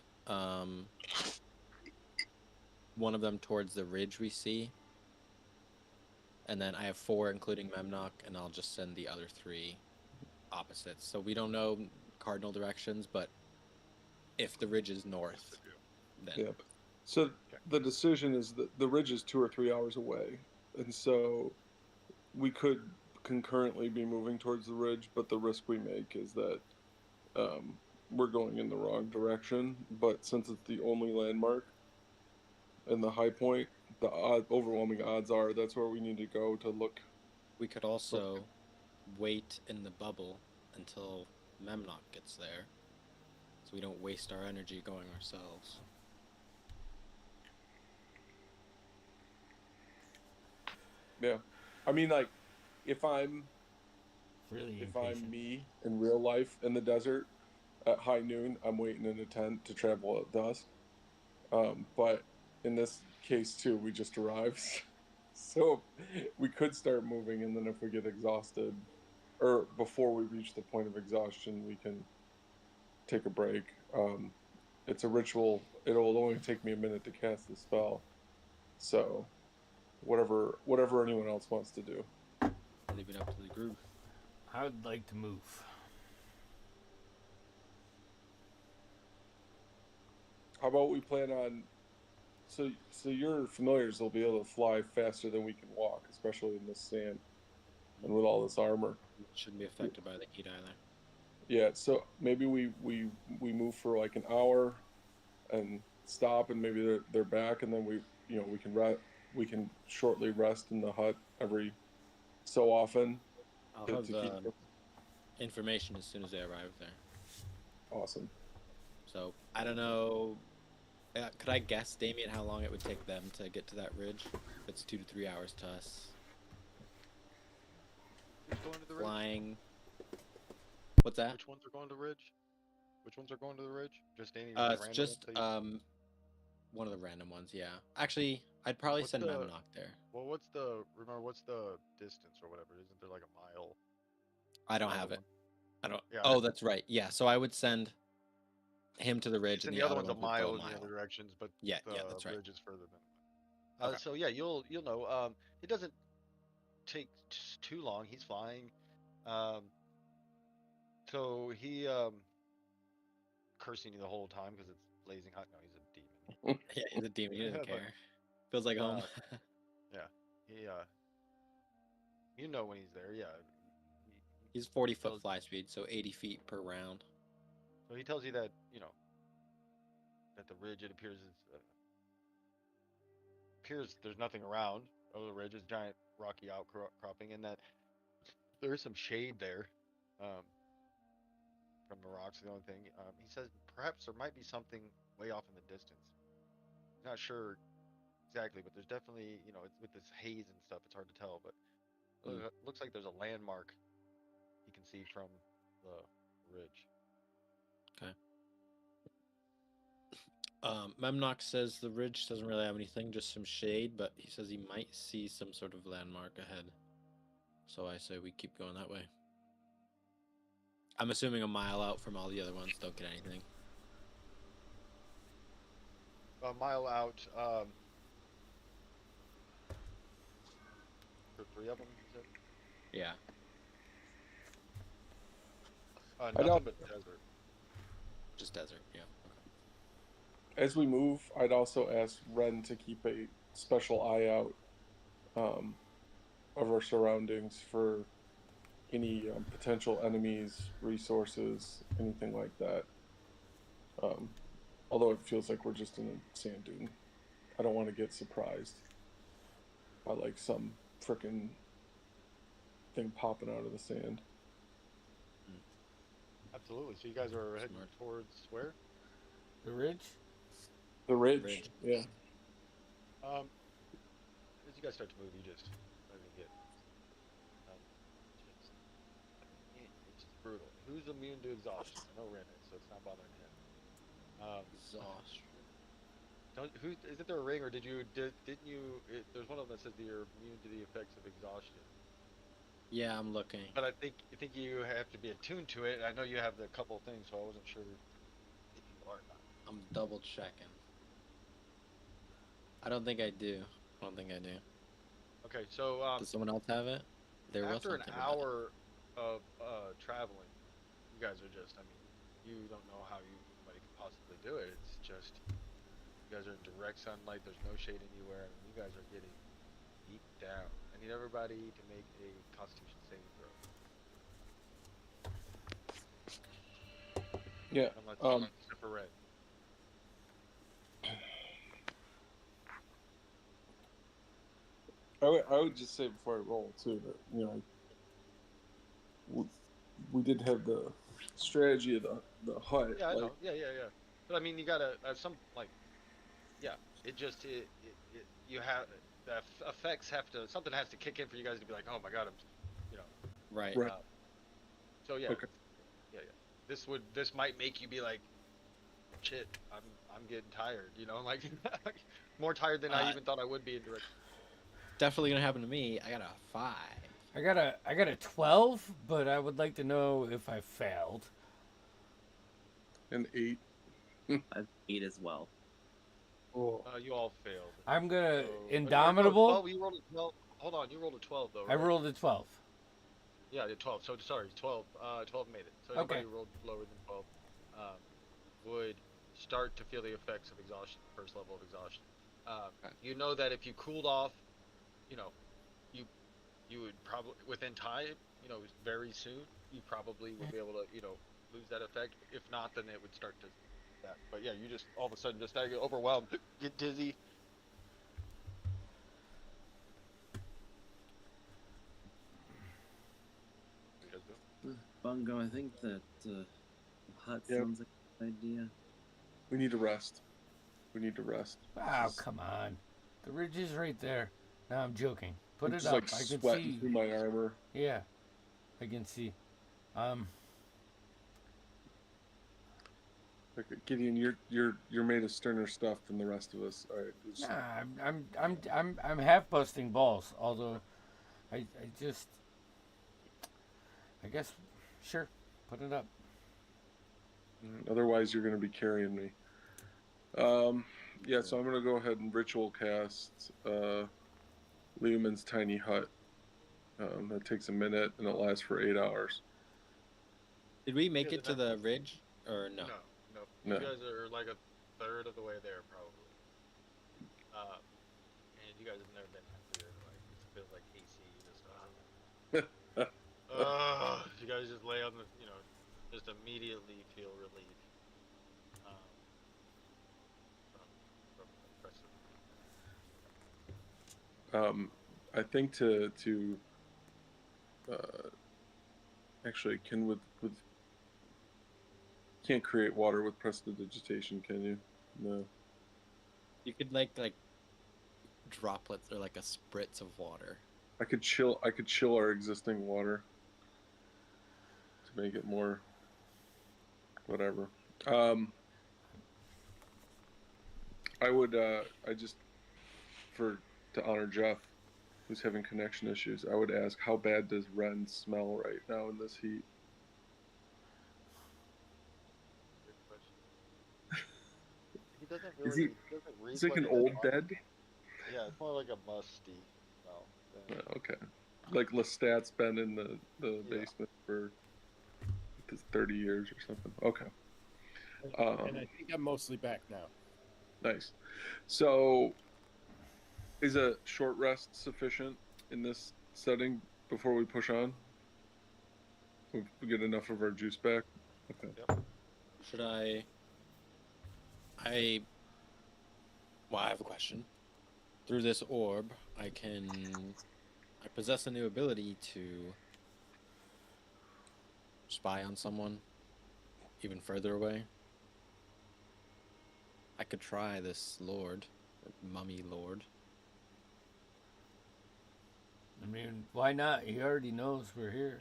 one of them towards the ridge we see, and then I have 4, including Memnock, and I'll just send the other 3 opposites. So we don't know cardinal directions, but if the ridge is north, then Yeah. So the decision is that the ridge is 2 or 3 hours away, and so we could concurrently be moving towards the ridge, but the risk we make is that we're going in the wrong direction. But since it's the only landmark and the high point, the overwhelming odds are that's where we need to go to look. we could also wait in the bubble until Memnock gets there, so we don't waste our energy going ourselves. Yeah, I mean, like, if I'm Really if impatient. I'm me in real life in the desert at high noon, I'm waiting in a tent to travel at dusk. But in this case too, we just arrived, so we could start moving, and then if we get exhausted, or before we reach the point of exhaustion, we can take a break. It's a ritual. It'll only take me a minute to cast the spell, so whatever anyone else wants to do. Leave it up to the group. I would like to move. How about we plan on? So your familiars will be able to fly faster than we can walk, especially in this sand and with all this armor. Shouldn't be affected by the heat either. Yeah, so maybe we move for like an hour and stop, and maybe they're back, and then we can shortly rest in the hut every so often I'll to have keep information as soon as they arrive there. awesome. So I don't know. Could I guess, Damien, how long it would take them to get to that ridge? If it's 2 to 3 hours to us. Who's going to the ridge? Flying. What's that? Which ones are going to the ridge? Which ones are going to the ridge? Just any It's random just ones that you- one of the random ones. Yeah. Actually, I'd probably What's send the- Memnock there. Well, what's the distance or whatever? Isn't there like a mile? I don't Mile have it. one? I don't. Yeah, Oh, that's right. Yeah. So I would send him to the ridge, And and the other one's a ones would go mile a in the mile. other directions, but Yeah, the yeah, that's right. ridge is further than. Okay. So yeah, you'll know. It doesn't take too long. He's flying. Um, so he cursing you the whole time because it's blazing hot. No, he's a demon. Yeah, he's a demon. He doesn't But, care. Feels like home. Yeah, he you know when he's there. Yeah, He's 40-foot tells- fly speed, so 80 feet per round. so he tells you that that the ridge, it appears there's nothing around. Oh, the ridge is giant rocky outcropping, and that there is some shade there from the rocks. The only thing he says, perhaps there might be something way off in the distance. He's not sure exactly, but there's definitely, it's with this haze and stuff, it's hard to tell, but looks like there's a landmark you can see from the ridge. Okay. Memnock says the ridge doesn't really have anything, just some shade, but he says he might see some sort of landmark ahead. So I say we keep going that way. I'm assuming a mile out from all the other ones don't get anything. A mile out, for 3 of them, you said? Yeah. I Nothing don't. but desert. Just desert. Yeah. As we move, I'd also ask Ren to keep a special eye out of our surroundings for any potential enemies, resources, anything like that. Um, although it feels like we're just in a sand dune, I don't want to get surprised by like some freaking thing popping out of the sand. Absolutely. So you guys are heading Smart. towards where? The ridge? The ridge, Ridge. yeah. Um, as you guys start to move, you just let me get um, just it's just brutal. Who's immune to exhaustion? I know Ren is, so it's not bothering him. Exhaustion. Don't who isn't there a ring or didn't you? There's one of them that says that you're immune to the effects of exhaustion. Yeah, I'm looking. But I think you have to be attuned to it. I know you have the couple things, so I wasn't sure if you are or not. I'm double checking. I don't think I do. I don't think I do. Okay, so Does someone else have it? There was after an something about it. hour of traveling, you guys are just, I mean, you don't know how anybody could possibly do it. It's just, you guys are in direct sunlight, there's no shade anywhere, and you guys are getting beat down. I need everybody to make a constitution saving throw. Yeah. Except for Red. I would just say before I roll too that we did have the strategy of the hut. Yeah, I like, know. Yeah. But I mean, you gotta, some, like, yeah, you have, the effects have to, something has to kick in for you guys to be like, oh my god, I'm, you know, Right. Right. so yeah, Okay. yeah. This might make you be like, shit, I'm getting tired, like more tired than I even thought I would be in direct. Definitely gonna happen to me. I got a 5. I got a 12, but I would like to know if I failed. An 8. I've 8 as well. You all failed. I'm gonna So, Indomitable. 12, you rolled a 12. Hold on, you rolled a 12 though, right? I rolled a 12. Yeah, I did 12. So sorry, 12. 12 made it. So anybody Okay. who rolled lower than 12 would start to feel the effects of exhaustion, first level of exhaustion. You know that if you cooled off, you know, you would probably within time, very soon, you probably would be able to, lose that effect. If not, then it would start to that. But yeah, you just all of a sudden just get overwhelmed, get dizzy. What do you guys do? Bungo, I think that hut Yep. sounds like a good idea. We need to rest. Oh, come on. The ridge is right there. No, I'm joking. Put I'm it just up. like I can sweating see. through my armor. Yeah, I can see. Like, Gideon, you're made of sterner stuff than the rest of us. All right. Nah, I'm half busting balls. Although, I guess, sure, put it up. Otherwise, you're going to be carrying me. Yeah, so I'm going to go ahead and ritual cast Lehman's Tiny Hut. That takes a minute, and it lasts for 8 hours. Did we make Yeah, it to the ridge or no? No. No. You guys are like a third of the way there, probably. And you guys have never been happier. Like, it feels like AC. You guys just lay on the, just immediately feel relief. From the rest of I think to actually can't create water with prestidigitation, can you? No. You could like droplets or like a spritz of water. I could chill our existing water to make it more whatever. I would to honor Jeff, who's having connection issues, I would ask, how bad does Ren smell right now in this heat? Good question. He doesn't really. He doesn't reek He's like an a old musty- bed. Yeah, it's more like a musty smell. Okay. Like Lestat's been in the Yeah. basement for 30 years or something. Okay. And I think I'm mostly back now. Nice. So, is a short rest sufficient in this setting before we push on? We get enough of our juice back? Okay. Should I? Well, I have a question. Through this orb, I possess a new ability to spy on someone even further away. I could try this lord, or mummy lord. I mean, why not? He already knows we're here.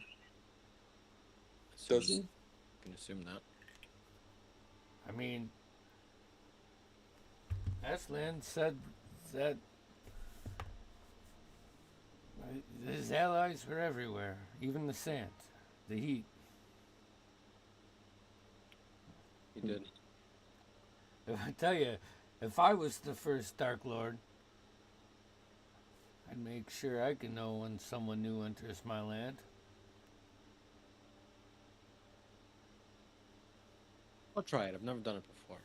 Does he? You can assume that. I mean, Aslan said that his allies were everywhere, even the sand, the heat. He did. If I tell you, if I was the first Dark Lord, I'd make sure I can know when someone new enters my land. I'll try it. I've never done it before.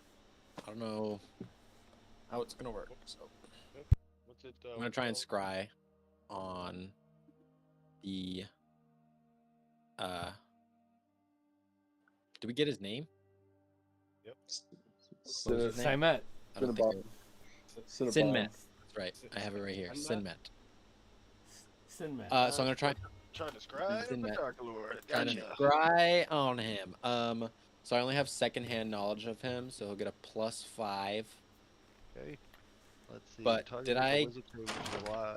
I don't know how it's gonna work. So What's it? I'm gonna try and scry on the. Did we get his name? Yep. What was his name? Simet. I don't think. Cinnabon. Sinmet. That's right. I have it right here. Sinmet. Sinmet. So I'm gonna try. Trying to scribe the Sinmet. Dark Lord. Trying to Gotcha. scry on him. So I only have secondhand knowledge of him, so he'll get a +5. Okay. Let's see. But Target did has a I- wizard save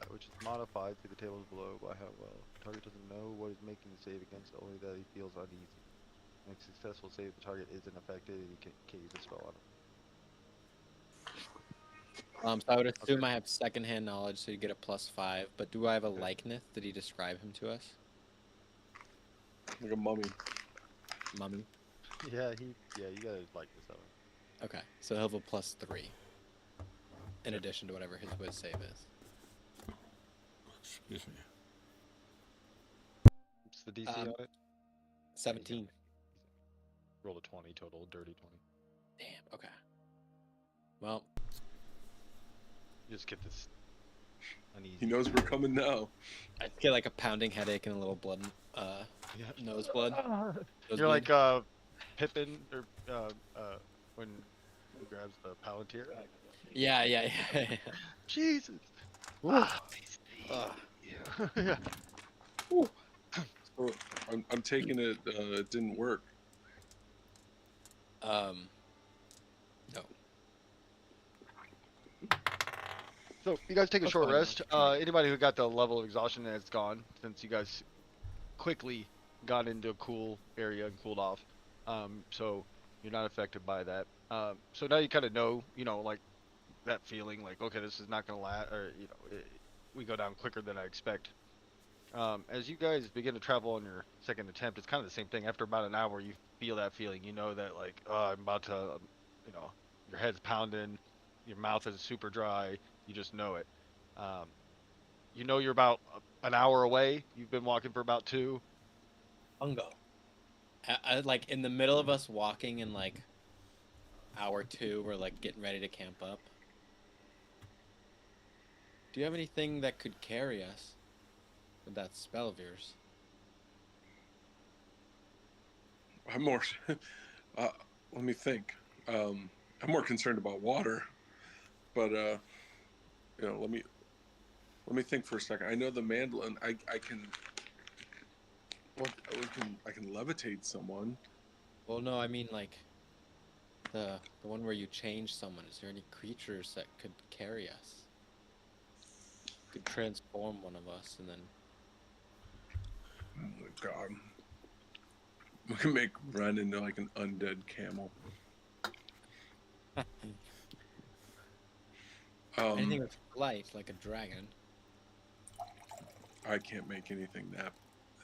which is modified to the tables below by how well. Target doesn't know what is making the save against, only that he feels uneasy. Make successful save, the target isn't affected, and you can't use a spell on him. So I would assume I have secondhand knowledge, so you get a +5. But do I have a likeness? Did he describe him to us? Like a mummy. Mummy. Yeah, you gotta like this one. Okay, so he'll have a +3. In addition to whatever his whiz save is. Excuse me. What's the DC on it? 17. Roll a 20 total, dirty 20. Damn. Okay. Well, You just get this uneasy. He knows we're coming now. I get like a pounding headache and a little blood, Yeah. nose blood. You're like Pippin or when he grabs the Palantir. Yeah. Jesus. Ugh. Yeah. So I'm taking it. It didn't work. No. So you guys take a That's short fine. rest. Anybody who got the level of exhaustion that's gone, since you guys quickly got into a cool area and cooled off. So you're not affected by that. So now you kind of know, like that feeling, like okay, this is not gonna last, or we go down quicker than I expect. As you guys begin to travel on your second attempt, it's kind of the same thing. After about an hour, you feel that feeling. You know that like, oh, I'm about to, your head's pounding, your mouth is super dry. You just know it. You're about an hour away. You've been walking for about 2. Bungo. Like in the middle of us walking in like hour 2, we're like getting ready to camp up. Do you have anything that could carry us with that spell of yours? I'm more. Let me think. I'm more concerned about water, but let me think for a second. I know the mandolin. I can. Well, I can levitate someone. Well, no, I mean like the one where you change someone. Is there any creatures that could carry us? Could transform one of us and then. Oh my god. We can make Ren into like an undead camel. Anything with life, like a dragon. I can't make anything that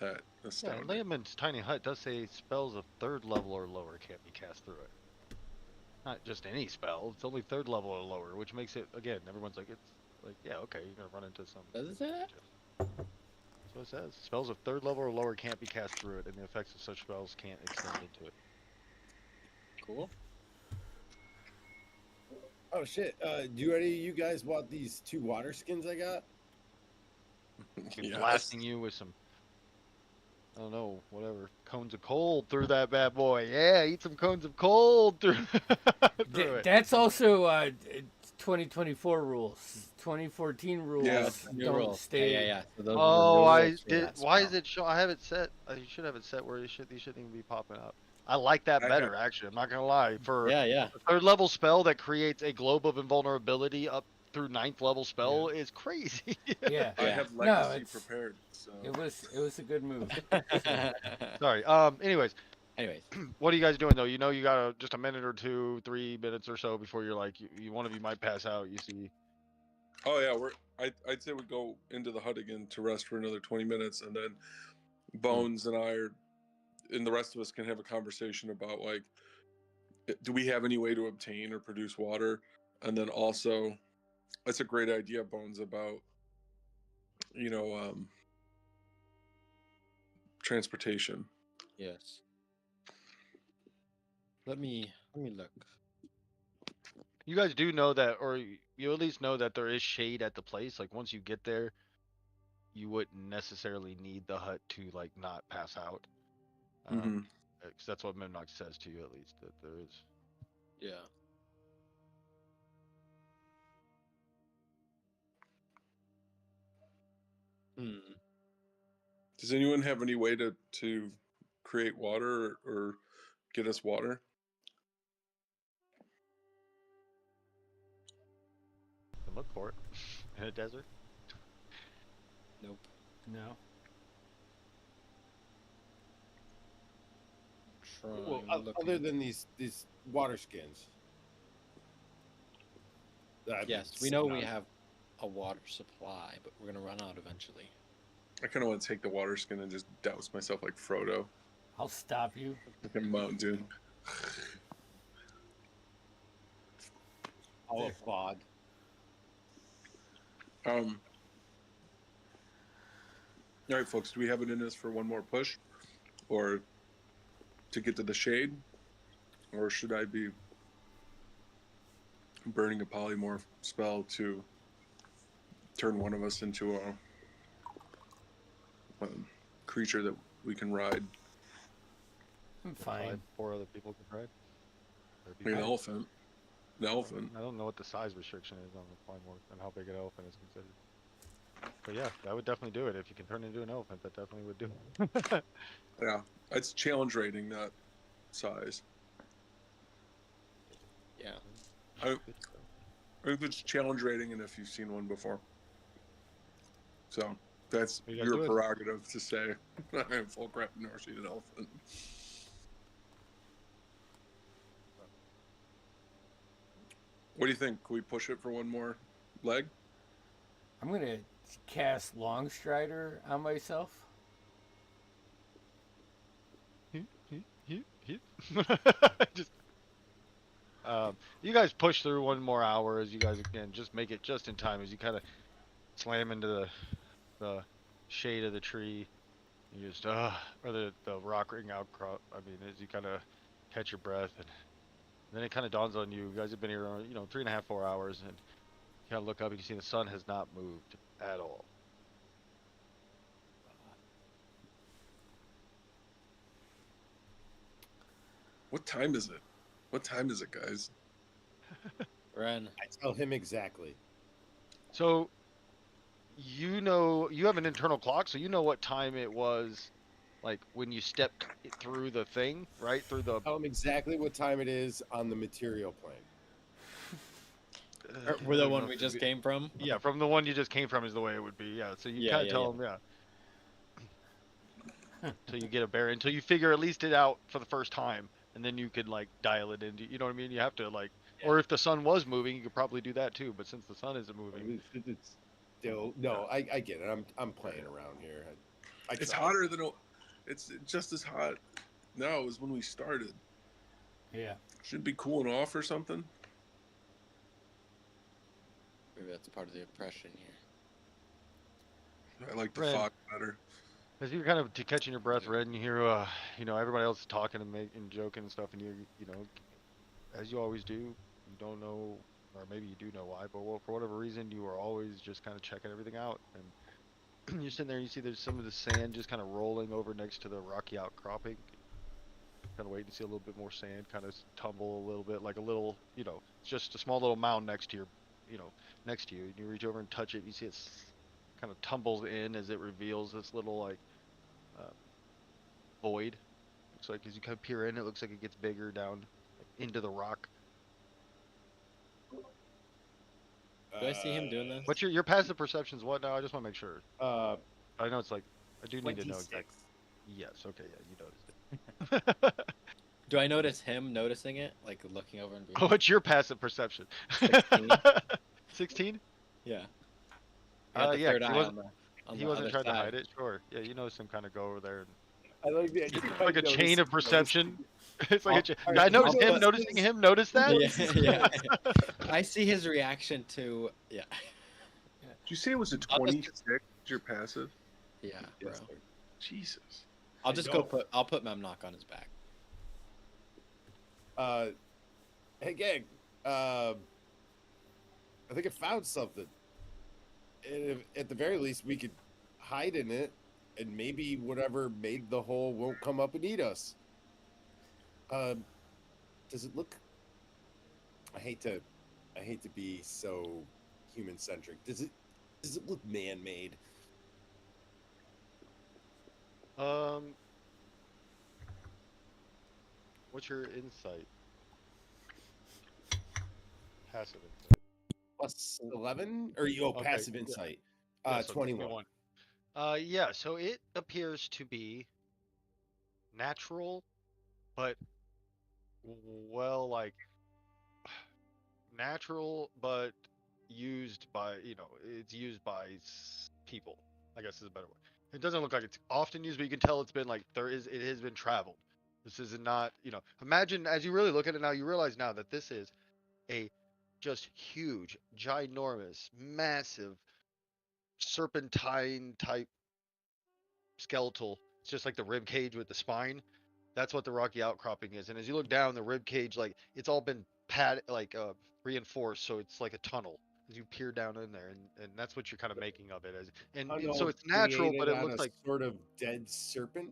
Yeah, astounding. Layman's tiny hut does say spells of 3rd level or lower can't be cast through it. Not just any spell. It's only 3rd level or lower, which makes it again. Everyone's like, it's like, yeah, okay, you're gonna run into some. Does it say that? That's what it says. Spells of 3rd level or lower can't be cast through it, and the effects of such spells can't extend into it. Cool. Oh shit! Do any of you guys want these 2 water skins I got? Be Yes. blasting you with some, I don't know, whatever, cones of cold through that bad boy. Yeah, eat some cones of cold through, through it. That's also 2024 rules. 2014 rules Yeah. New don't rules. stay. Yeah. So those Oh, were new I rules for did. that Why is spell. it show? I have it set. You should have it set where these shouldn't even be popping up. I like that I better, have- actually. I'm not gonna lie. For Yeah. a 3rd level spell that creates a globe of invulnerability up through 9th level spell is crazy. Yeah. I Yeah. have No, legacy it's- prepared. So It was a good move. Sorry. Anyways, Anyways, what are you guys doing though? You know, you got just a minute or 2, 3 minutes or so before you're like, one of you might pass out. You see. oh yeah, I'd say we go into the hut again to rest for another 20 minutes, and then Bones and I are, and the rest of us can have a conversation about like, do we have any way to obtain or produce water, and then also, that's a great idea, Bones, about transportation. yes. Let me look. You guys do know that, or you at least know that there is shade at the place. Like once you get there, you wouldn't necessarily need the hut to like not pass out. Mhm. 'Cause that's what Memnock says to you at least, that there is. Yeah. Hmm. Does anyone have any way to create water or get us water? And look for it in a desert. Nope. No. Well, Trying other than these water skins. that I've Yes, been we know sitting we on. have a water supply, but we're gonna run out eventually. I kind of want to take the water skin and just douse myself like Frodo, I'll stop you. like a Mountain Dew. I'll applaud. All right, folks, do we have it in us for one more push, or to get to the shade, or should I be burning a polymorph spell to turn one of us into a creature that we can ride? I'm fine. 4 other people can ride. Like an elephant. An elephant. I don't know what the size restriction is on the Plymorph and how big an elephant is considered. But yeah, that would definitely do it. If you can turn into an elephant, that definitely would do it. Yeah, it's challenge rating, not size. Yeah. I think it's challenge rating, and if you've seen one before. So that's You gotta your do it. prerogative to say. I am full crap, never seen an elephant. What do you think? Can we push it for one more leg? I'm gonna cast Longstrider on myself. Just, you guys push through one more hour as you guys again just make it just in time as you kind of slam into the shade of the tree. You just or the rock ring outcrop. I mean, as you kind of catch your breath, and then it kind of dawns on you. You guys have been here, 3.5, 4 hours, and you kind of look up and you see the sun has not moved at all. What time is it? What time is it, guys? Ren. I tell him exactly. So, you have an internal clock, so you know what time it was, like when you stepped through the thing, right? Through the. Tell him exactly what time it is on the material plane. We're the one we just came from. Yeah, from the one you just came from is the way it would be. Yeah, so you Yeah, kind of yeah, tell them, until you get a bearing, until you figure at least it out for the first time, and then you could like dial it into. You know what I mean? You have to like, or if the sun was moving, you could probably do that too. But since the sun isn't moving, It's still no. I get it. I'm playing around here. It's tried. hotter than it's just as hot now as when we started. Yeah. Should be cooling off or something. Maybe that's part of the oppression here. I like the Ren, fog better. as you're kind of catching your breath, Red, and you hear, everybody else talking and joking and stuff, and as you always do, you don't know, or maybe you do know why, but for whatever reason, you are always just kind of checking everything out, and you're sitting there, and you see there's some of the sand just kind of rolling over next to the rocky outcropping. Kind of waiting to see a little bit more sand, kind of tumble a little bit, like a little, it's just a small little mound next to next to you, and you reach over and touch it, and you see it's kind of tumbles in as it reveals this little like uh, void. Looks like as you kind of peer in, it looks like it gets bigger down like, into the rock. Do I see him doing this? What's your passive perceptions? What now? I just want to make sure. Uh, I know it's like I do need to know 26. exactly. Yes. Okay. Yeah. You noticed it. Do I notice him noticing it, like looking over and being Oh, what's your passive perception? 16? 16? Yeah. I got the Yeah. third 'Cause eye on the he other wasn't trying to side. hide it. Sure. Yeah. You notice him kind of go over there and I like the it's like a chain of perception. It's like a chain. All I right, noticed him I'll- noticing him. Notice that? Yeah, yeah. I see his reaction to Did you say it was a I'll just- 26? Your passive? yeah, bro. Yes, sir. Jesus. I'll just I'll put Memnock on his back. Hey, gang. I think I found something. And if, at the very least, we could hide in it, and maybe whatever made the hole won't come up and eat us. Does it look? I hate to be so human centric. Does it look man made? What's your insight? Passive insight. Plus 11, or you Okay, passive yeah. insight? Yeah, so 21. Yeah, so it appears to be natural, but like natural, but used by, it's used by people, I guess is a better way. It doesn't look like it's often used, but you can tell it's been like it has been traveled. This is not, imagine as you really look at it now, you realize now that this is a just huge, ginormous, massive serpentine type skeletal. It's just like the rib cage with the spine. That's what the rocky outcropping is. And as you look down, the rib cage, like it's all been reinforced, so it's like a tunnel as you peer down in there, and that's what you're kind of making of it as. And so it's natural, but Created it on looks a like sort of dead serpent.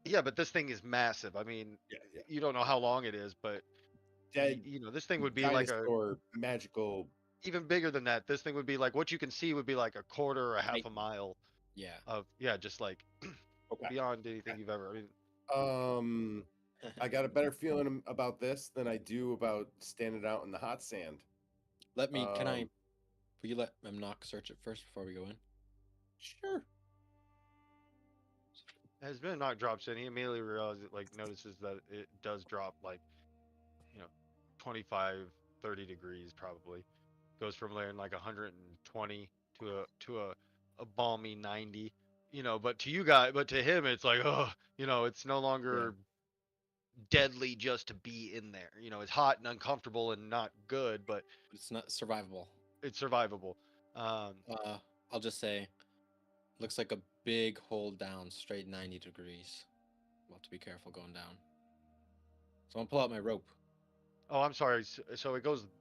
yeah, but this thing is massive. I mean, Yeah. you don't know how long it is, but Dead this thing would be like a dinosaur magical. even bigger than that. This thing would be like what you can see would be like a quarter or a half a mile Yeah. of just like Okay. beyond anything you've ever. I mean, I got a better feeling about this than I do about standing out in the hot sand. Let me. Can I? Um, Will you let Memnock search it first before we go in? Sure. as Knock drops in, he immediately notices that it does drop like, 25, 30 degrees probably. Goes from layering like 120 to a balmy 90. But to him it's like, oh, it's no longer deadly just to be in there. It's hot and uncomfortable and not good, but It's not survivable. it's survivable. I'll just say, looks like a big hole down, straight 90 degrees. We'll have to be careful going down. So I'm gonna pull out my rope. Oh, I'm sorry. So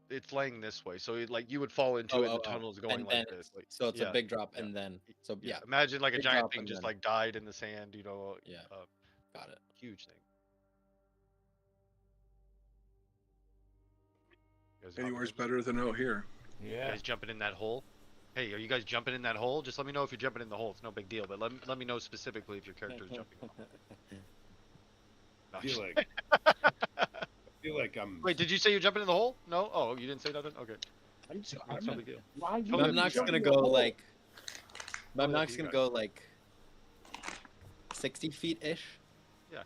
it's laying this way. So you would fall into it, and the tunnel's going and like then this. Like, so it's yeah, a big drop, yeah, and then so yeah, Imagine like a big giant drop thing and just then- like died in the sand. yeah, got it. Huge thing. You guys Anywhere's hopping in? better than out here. You Yeah. guys jumping in that hole? Hey, are you guys jumping in that hole? Just let me know if you're jumping in the hole. It's no big deal, but let me know specifically if your character is jumping in the hole. No, I feel I'm like I'm. Wait, did you say you're jumping in the hole? No? Oh, you didn't say nothing? Okay. That's no big deal. Why Oh, you Memnock's jumping gonna in go the hole? like. Oh, yeah, Memnock's you gonna got go like 60 feet ish. Yeah.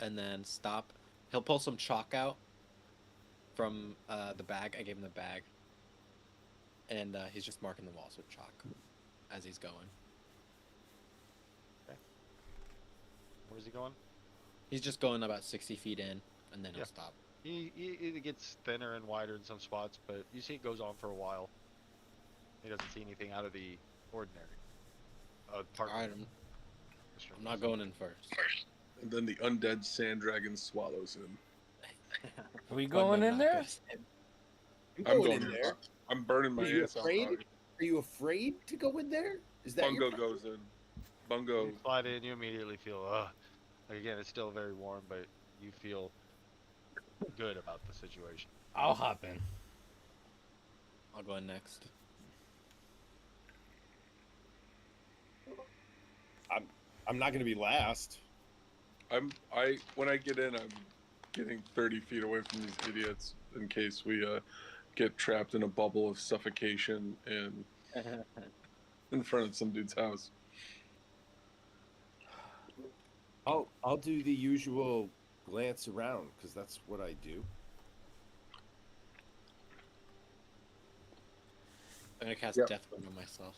And then stop. He'll pull some chalk out from the bag. I gave him the bag. And he's just marking the walls with chalk as he's going. Where's he going? He's just going about 60 feet in, and then he'll Yeah. stop. It gets thinner and wider in some spots, but you see it goes on for a while. He doesn't see anything out of the ordinary. partner. All right, I'm not going in first. And then the undead sand dragon swallows him. Are we One going in Memnock there? goes in. I'm I'm going going in there. I'm burning my Are you ass off. afraid? Are you afraid to go in there? Is that your Bungo problem? goes in. Bungo. You slide in, you immediately feel, like again, it's still very warm, but you feel good about the situation. I'll hop in. I'll go in next. I'm not going to be last. When I get in, I'm getting 30 feet away from these idiots in case we get trapped in a bubble of suffocation and in front of some dude's house. I'll do the usual glance around because that's what I do. I'm gonna cast Yep. Death Ward on myself.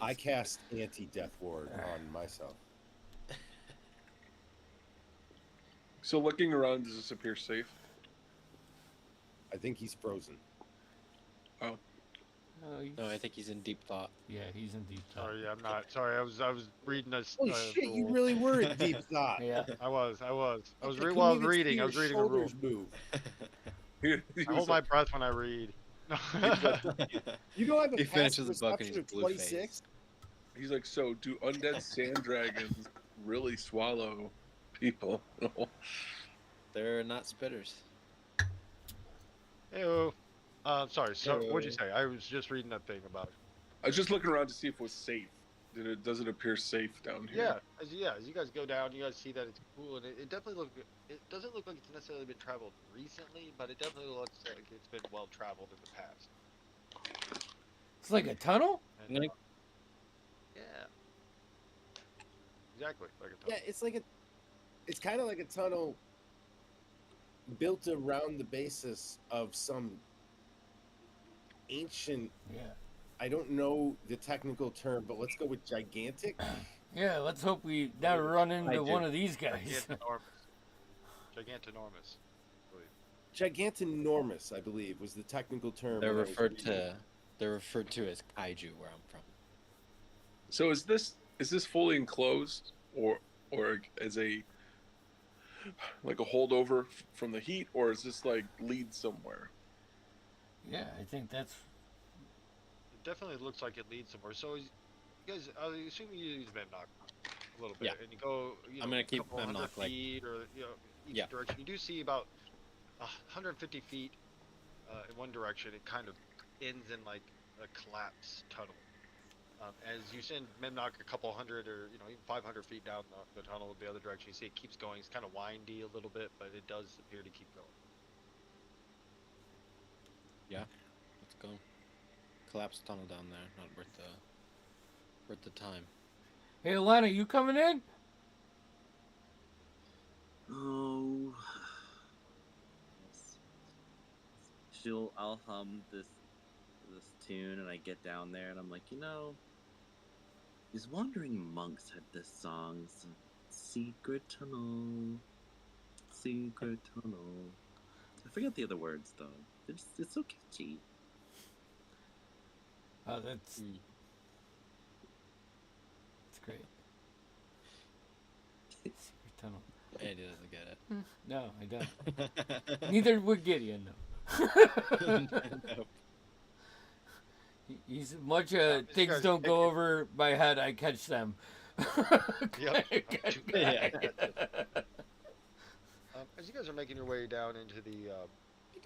I cast anti-death ward on myself. So looking around, does this appear safe? I think he's frozen. Oh, No, I think he's in deep thought. Yeah, he's in deep thought. Sorry, I'm not. Sorry, I was reading this. Holy shit! You rule. really were in deep thought. Yeah. I was couldn't while I was even see reading. I your was reading the rule. shoulders move. he I was hold my like, breath when I read. You don't have a He passive finishes the book and perception he's of blue 26. he's like, so do undead sand dragons really swallow people? They're not spitters. Ew. Sorry. So what'd you say? I was just reading that thing about. I was just looking around to see if it was safe. Does it appear safe down here? Yeah. As you guys go down, you guys see that it's cool, and it definitely it doesn't look like it's necessarily been traveled recently, but it definitely looks like it's been well traveled in the past. It's like a tunnel? And, I'm gonna- yeah. Exactly, like a Yeah, tunnel. it's kind of like a tunnel built around the basis of some ancient. Yeah. I don't know the technical term, but let's go with gigantic. Yeah, let's hope we never run into one of these guys. Gigantinormous. Gigantinormous, I believe, was the technical term. They're when I was referred reading. to. They're referred to as kaiju where I'm from. So is this fully enclosed or as a like a holdover from the heat, or is this like lead somewhere? Yeah, I think that's. It definitely looks like it leads somewhere. So you guys, I assume you use Memnock a little bit, Yeah. and you go. I'm gonna a keep couple hundred Memnock, like- feet, or each Yeah. direction. You do see about 150 feet in one direction. It kind of ends in like a collapsed tunnel. As you send Memnock a couple hundred, or even 500 feet down the tunnel the other direction, you see it keeps going. It's kind of windy a little bit, but it does appear to keep going. Let's go. Collapsed tunnel down there. Not worth the time. Hey, Alana, you coming in? Oh. I'll hum this tune, and I get down there, and I'm like, these wandering monks had this song, secret tunnel, secret tunnel. I forget the other words though. It's so catchy. Oh, that's great. Secret tunnel. Eddie doesn't get it. No, I don't. Neither would Gideon, though. Nope. He's much This things guy's don't go picking- over my head. I catch them. Yep. Yeah. As you guys are making your way down into the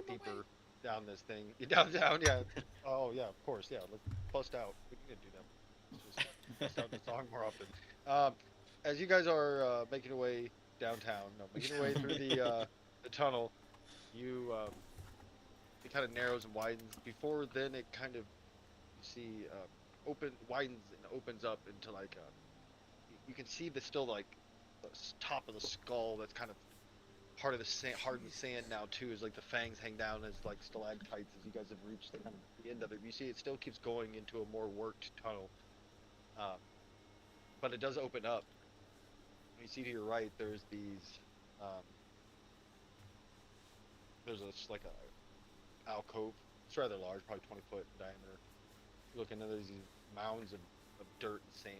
deeper down this thing, down, yeah. Oh yeah, of course, yeah. Let's bust out. We need to do that. Let's just bust out the song more often. As you guys are making your way downtown, making your way through the tunnel, it kind of narrows and widens. Before then, it kind of widens and opens up into like you can see still like the top of the skull that's kind of part of the hardened sand now too, is like the fangs hang down as like stalactites as you guys have reached the end of it. You see it still keeps going into a more worked tunnel, but it does open up. You see to your right there's these there's like a alcove. It's rather large, probably 20 foot in diameter, looking at these mounds of dirt and sand.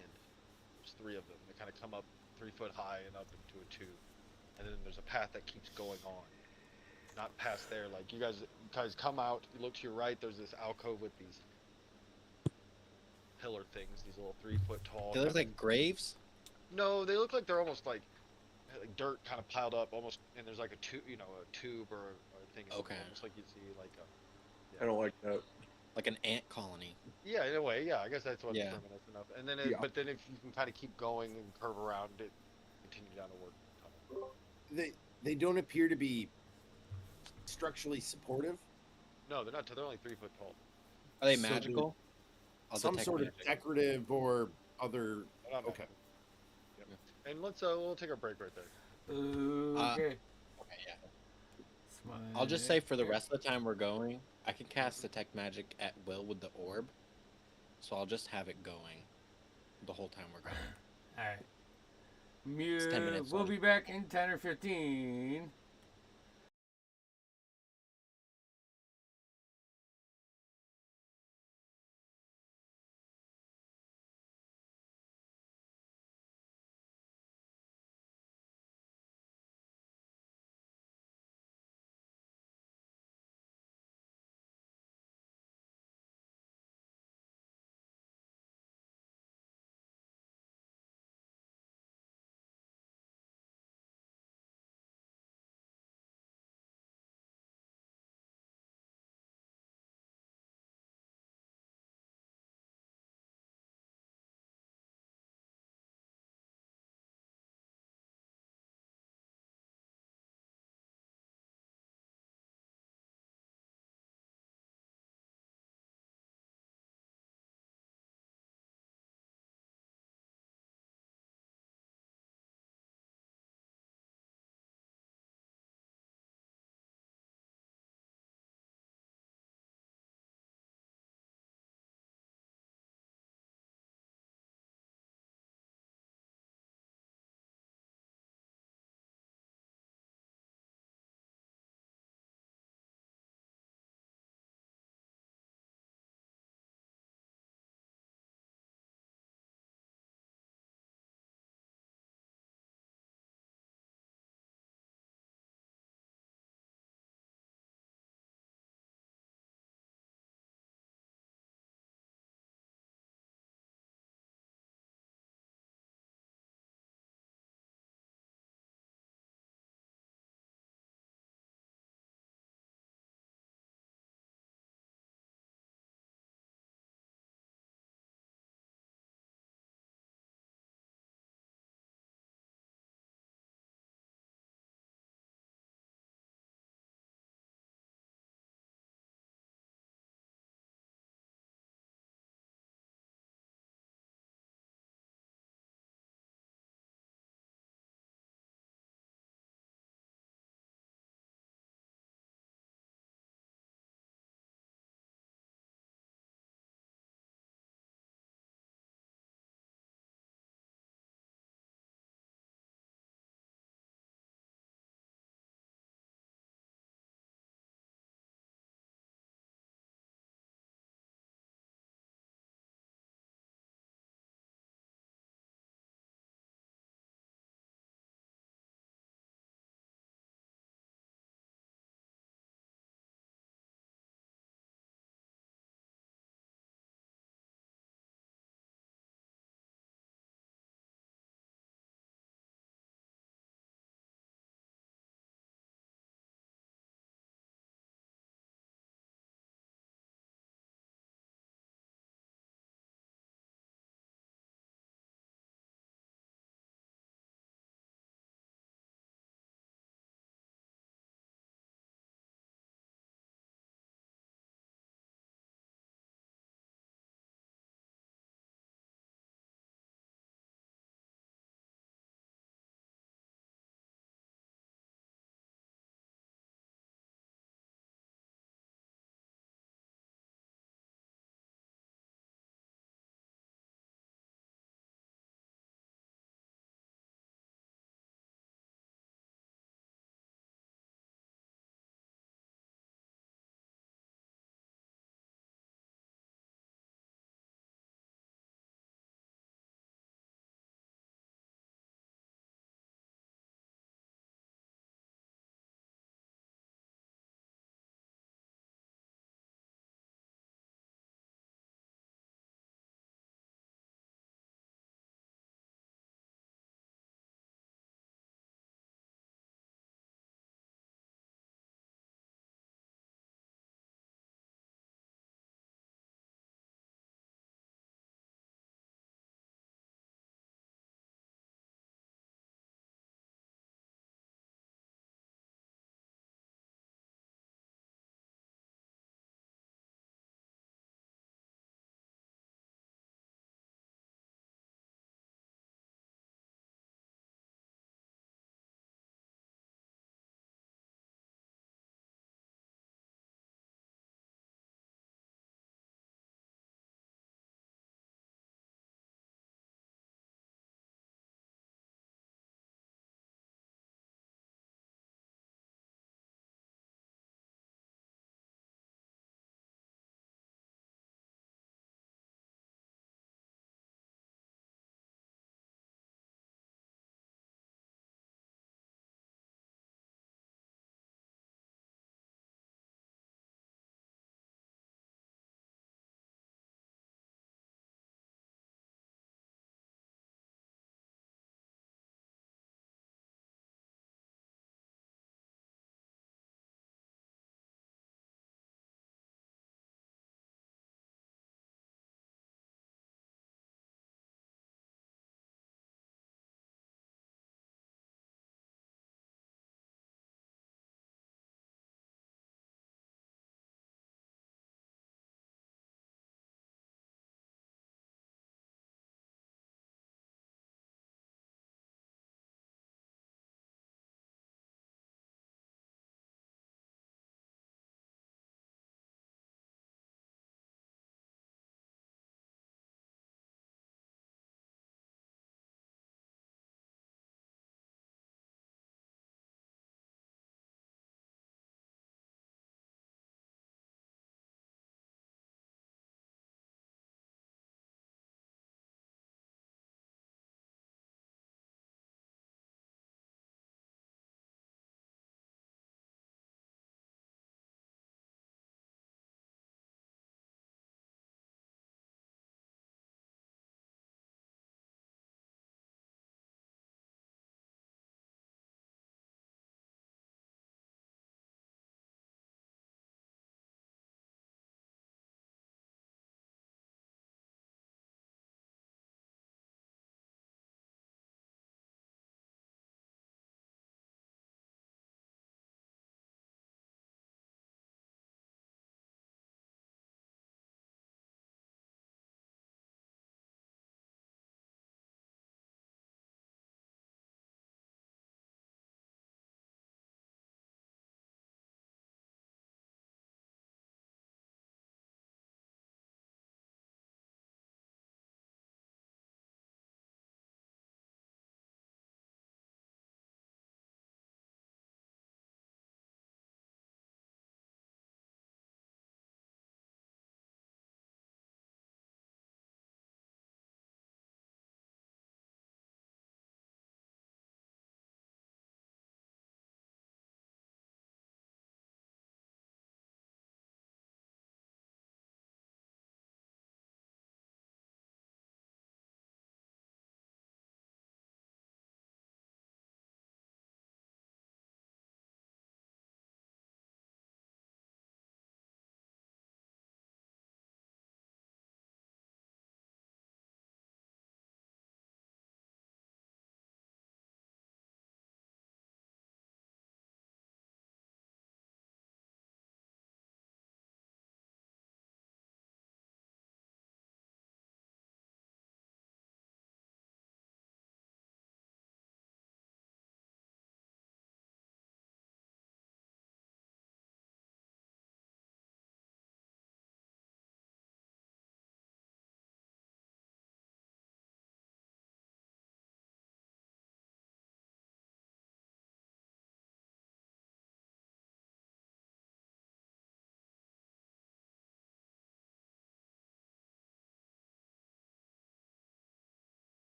There's three of them. They kind of come up 3 foot high and up into a tube, and then there's a path that keeps going on, not past there. Like you guys come out. You look to your right. There's this alcove with these pillar things. These little 3 foot tall. They look like graves. No, they look like they're almost like dirt kind of piled up, almost. And there's like a tube, a tube or a thing. Okay. Almost like you'd see like a. I don't like that. Like an ant colony. Yeah, in a way, yeah. I guess that's what Yeah. term is enough. And then, Yeah. but then if you can kind of keep going and curve around it, continue down the work tunnel. They don't appear to be structurally supportive. No, they're not. They're only 3 foot tall. Are they So magical? I'll Some detect sort of magic. decorative or other. They're not Okay. magical. And we'll take a break right there. Okay. Okay, yeah. Smile. I'll just say for the rest of the time we're going, I can cast detect magic at will with the orb. So I'll just have it going the whole time we're going. All right. 10 minutes We'll left. be back in 10 or 15.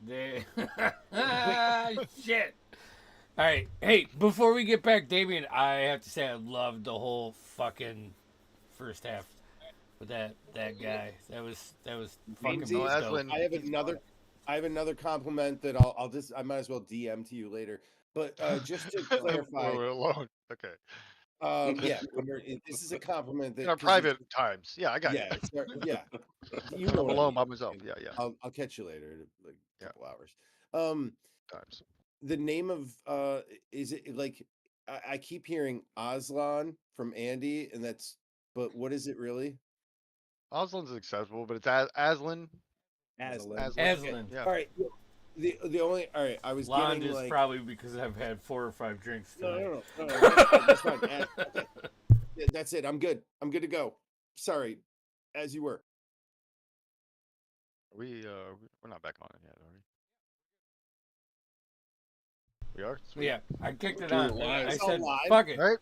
They... Shit. All right. Hey, before we get back, Damien, I have to say I loved the whole fucking first half with that guy. That was fucking Jamesy, Oh, dope. Aslan, I have he's another fine. I have another compliment that I might as well DM to you later. But just to When clarify, we're alone. Okay. yeah, this is a compliment In that our because private times. Yeah, I got you. yeah, yeah, you When know I'm what I alone mean. by myself. And Yeah, yeah. I'll catch you later, in like a Yeah. couple hours. Um, Times. the name of is it like I keep hearing Aslan from Andy, and that's but what is it really? Aslan's accessible, but it's Aslan. Aslan. Aslan. Okay. Aslan. Yeah. All right. The only all right. I was Blonde getting is like probably because I've had 4 or 5 drinks no, tonight. no, no, no, that's fine. That's fine. Okay. Yeah, that's it. I'm good. I'm good to go. Sorry, as you were. We're not back on it yet, are we? We are? Sweet. Yeah, I kicked it Do it on. live. I It's all said, live. "Fuck it." All right.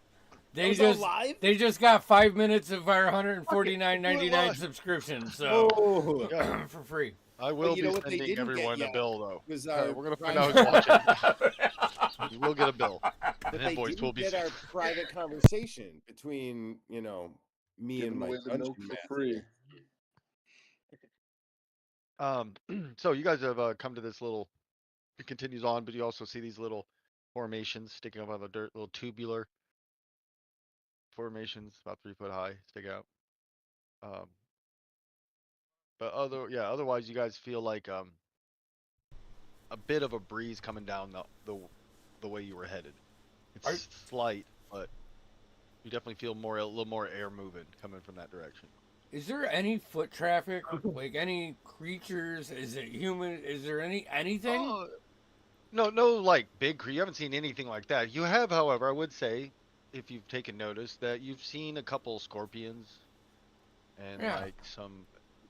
They just got 5 minutes of our Do it $149.99 live. subscrip so Oh, Yeah. for free. I but will you be know what they sending didn't get everyone a yet bill though. was All right, our we're gonna find private. out who's watching. You will get a bill. But An they invoice will didn't be get sent. our private conversation between me and Giving my away the dungeon milk for master. free. So you guys have come to this little. It continues on, but you also see these little formations sticking up out of the dirt, little tubular formations, about 3 foot high, stick out. Um, but otherwise you guys feel like a bit of a breeze coming down the way you were headed. Are, It's slight, but you definitely feel a little more air moving coming from that direction. is there any foot traffic? Like any creatures? Is it human? Is there anything? Oh, no, like big crew. You haven't seen anything like that. You have, however, I would say, if you've taken notice, that you've seen a couple scorpions and Yeah. like some.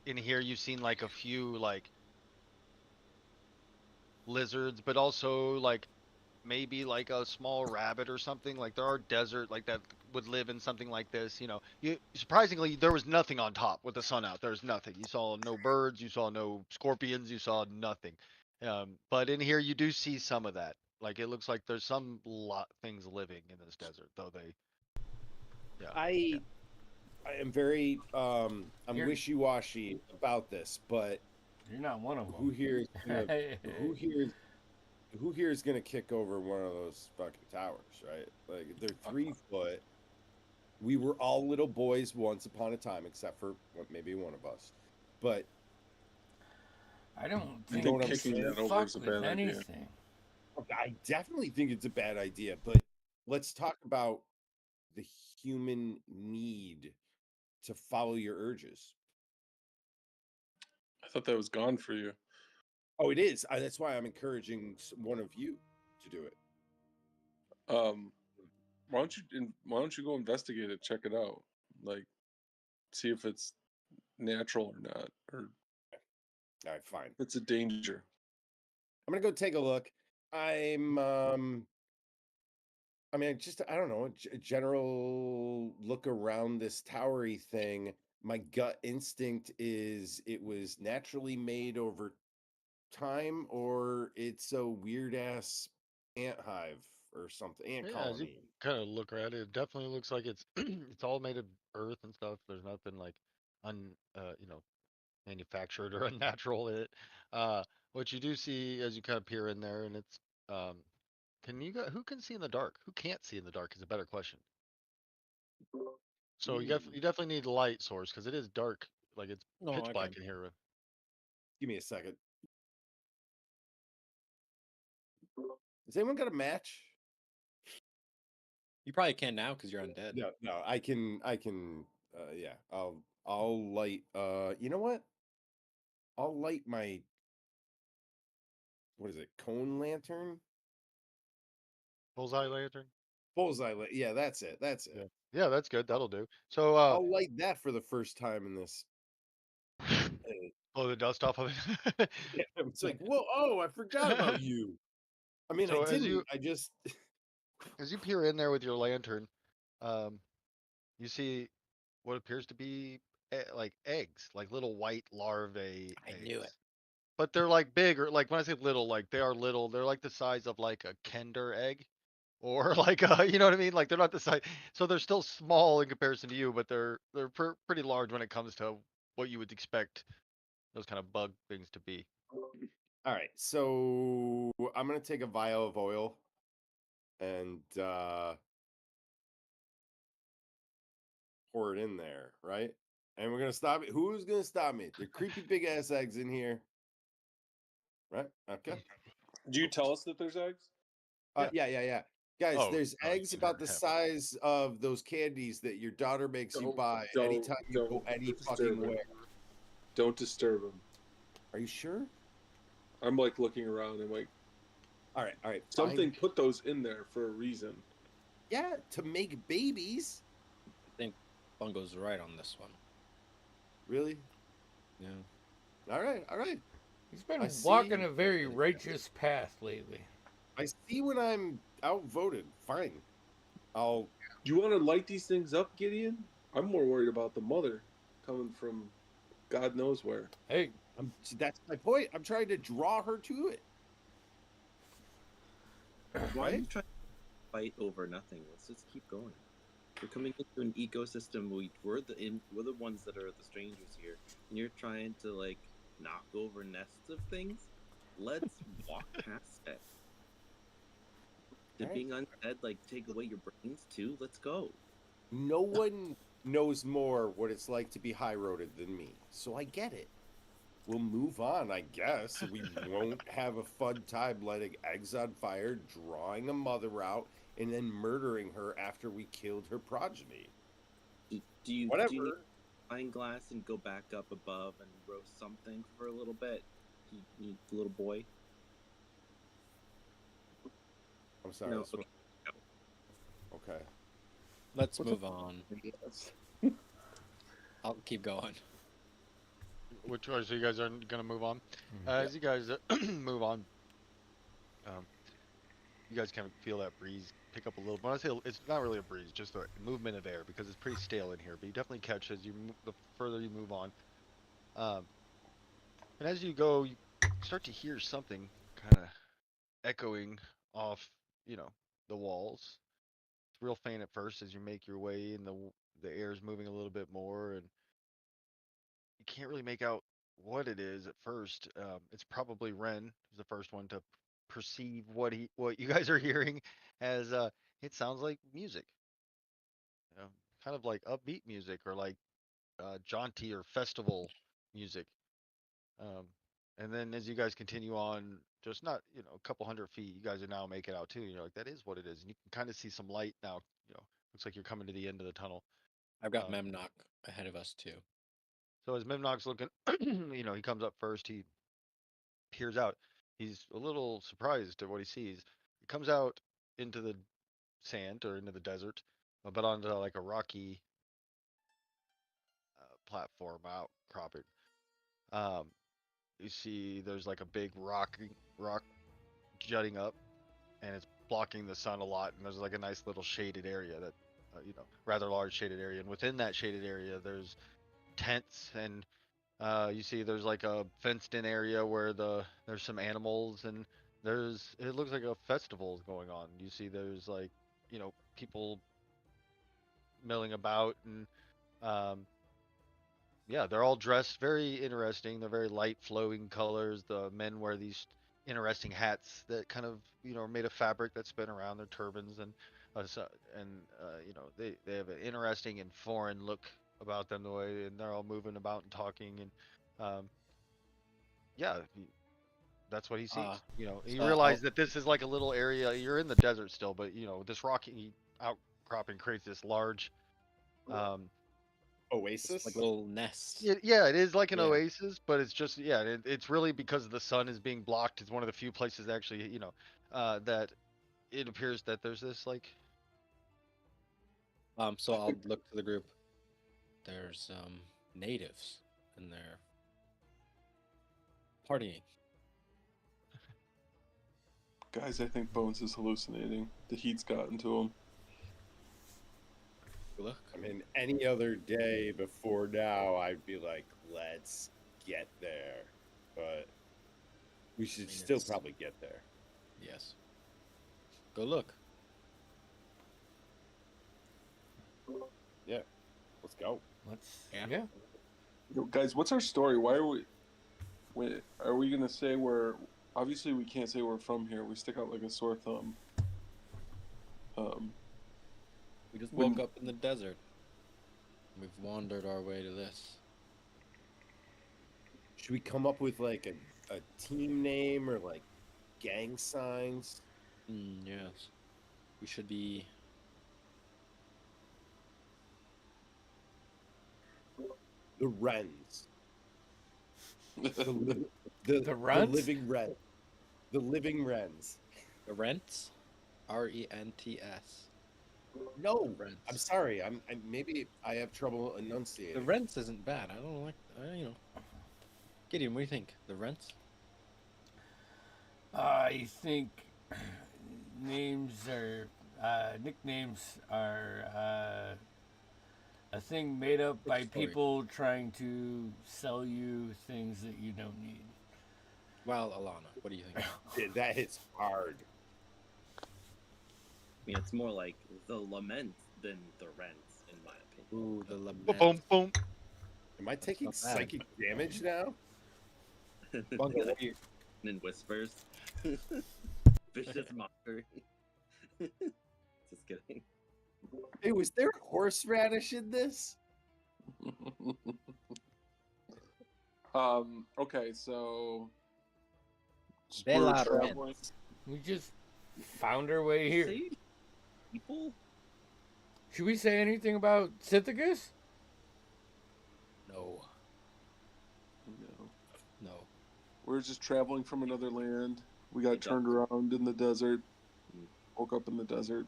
In here, you've seen like a few like lizards, but also like maybe like a small rabbit or something. Like there are desert like that would live in something like this. You surprisingly there was nothing on top with the sun out. There's nothing. You saw no birds. You saw no scorpions. You saw nothing. But in here you do see some of that. Like it looks like there's some lot things living in this desert, though they. Yeah. Yeah. I am very I'm You're- wishy-washy about this, but You're not one of them. who here is gonna who here is gonna kick over one of those fucking towers, right? Like they're 3 foot. We were all little boys once upon a time, except for maybe one of us. But I don't I think know think what I'm kicking saying? that over fuck is a with bad idea. anything. I definitely think it's a bad idea. But let's talk about the human need to follow your urges. I thought that was gone for you. Oh, it is. That's why I'm encouraging one of you to do it. Why don't you go investigate it, check it out, like see if it's natural or not, or All right, fine. it's a danger. I'm gonna go take a look. I mean, I don't know, a general look around this towery thing. My gut instinct is it was naturally made over time, or it's a weird ass ant hive or something, ant Yeah, as you colony. kind of look at it, it definitely looks like it's it's all made of earth and stuff. There's nothing like manufactured or unnatural in it. What you do see as you kind of peer in there, and it's um, who can see in the dark? Who can't see in the dark is a better question. So you definitely need a light source because it is dark, like it's No, pitch I black can. in here. Give me a second. Has anyone got a match? You probably can now because you're undead. No, no, I can. Yeah, I'll light. You know what? I'll light my. What is it? Cone lantern. Bullseye lantern. Bullseye. Yeah, that's it. That's Yeah, it. yeah, that's good. That'll do. So I'll light that for the first time in this. blow the dust off of it. Yeah, it's like, whoa, oh, I forgot about you. I mean, I So didn't. I just. as you peer in there with your lantern, um, you see what appears to be like eggs, like little white larvae I eggs. knew it. but they're like big, or like when I say little, like they are little. They're like the size of like a Kinder egg, or like you know what I mean? Like they're not the size, so they're still small in comparison to you, but they're pretty large when it comes to what you would expect those kind of bug things to be. All right, so I'm gonna take a vial of oil and pour it in there, right? And we're gonna stop it. Who's gonna stop me? The creepy big ass eggs in here, right? Okay. Do you tell us that there's eggs? Yeah. Guys, Oh, there's no, you eggs can about the have. size of those candies that your daughter makes you buy anytime you go any fucking where. Don't disturb him. Are you sure? I'm like looking around and like, All right. something Fine. put those in there for a reason. Yeah, to make babies. I think Bungo's right on this one. Really? Yeah. All right. He's been I see. walking a very righteous path lately. I see when I'm outvoted. Fine. I'll. Do you want to light these things up, Gideon? I'm more worried about the mother coming from God knows where. Hey, That's my point. I'm trying to draw her to it. Why are you trying to fight over nothing? Let's just keep going. We're coming into an ecosystem. We're the ones that are the strangers here, and you're trying to like knock over nests of things. Let's walk past it. Did Alright. being undead like take away your brains too? Let's go. No one knows more what it's like to be high-roaded than me, so I get it. We'll move on, I guess. We won't have a fun time lighting eggs on fire, drawing a mother out, and then murdering her after we killed her progeny. Do you Whatever. need wine glass and go back up above and roast something for a little bit? You little boy. I'm sorry. No, this one- okay. Okay. Let's What's move on. Yes. I'll keep going. Which way? So you guys are gonna move on. As you guys move on, you guys kind of feel that breeze pick up a little. When I say it's not really a breeze, just a movement of air because it's pretty stale in here. But you definitely catch as you the further you move on. And as you go, you start to hear something kind of echoing off, the walls. It's real faint at first as you make your way, and the air is moving a little bit more, and you can't really make out what it is at first. It's probably Ren, who's the first one to perceive what you guys are hearing, as it sounds like music, kind of like upbeat music or like jaunty or festival music. Um, and then as you guys continue on, just not a couple hundred feet, you guys are now making out too. You're like, that is what it is, and you can kind of see some light now. Looks like you're coming to the end of the tunnel. I've got Um, Memnock ahead of us too. so as Mimnock's looking, he comes up first. He peers out. He's a little surprised at what he sees. He comes out into the sand or into the desert, but onto like a rocky platform outcropping. Um, you see there's like a big rock jutting up, and it's blocking the sun a lot. And there's like a nice little shaded area that, rather large shaded area. And within that shaded area, there's tents and you see there's like a fenced in area where there's some animals, and it looks like a festival is going on. You see there's like, people milling about, and um yeah, they're all dressed very interesting. They're very light flowing colors. The men wear these interesting hats that kind of, are made of fabric that spin around. Their turbans, and they have an interesting and foreign look about them, the way, and they're all moving about and talking, and yeah, that's what he sees. Uh, He so realized that this is like a little area. You're in the desert still, but this rocky outcropping creates this large. Um, Oasis. like a little nest. yeah, it is like an Yeah. oasis, but it's just it's really because the sun is being blocked. It's one of the few places actually, that it appears that there's this like. So I'll look to the group. There's natives in there partying. Guys, I think Bones is hallucinating. The heat's gotten to him. Look. I mean, any other day before now, I'd be like, let's get there. But We should mean, still it's- probably get there. Yes. Go look. Yeah. Let's go. Let's. Yeah. Yeah. Yo, guys, what's our story? Why are we? Wait, are we gonna say we're? Obviously, we can't say we're from here. We stick out like a sore thumb. We just When- woke up in the desert. We've wandered our way to this. Should we come up with like a team name or like gang signs? Yes. We should be. The Wrens. The, li- The Runs? living Wren. The living Wrens. The Rents? Rents. No, Rents. I'm sorry. I'm maybe I have trouble enunciating. The Rents isn't bad. I don't like. Gideon, what do you think? The Rents? I think nicknames are a thing made up by story. people trying to sell you things that you don't need. Well, Alana, what do you think? Yeah, that hits hard. I mean, it's more like the lament than the rents, in my opinion. Ooh, the lament. Boom, boom. Am I taking not bad. psychic damage now? Bungo, what do you? And whispers. Vicious mockery. Just kidding. Hey, was there horseradish in this? Okay, so De we're la traveling. Rents. We just found our way here. See? People? Should we say anything about Sithicus? No, No. no. We're just traveling from another land. We got It does. turned around in the desert, Mm. woke up in the desert,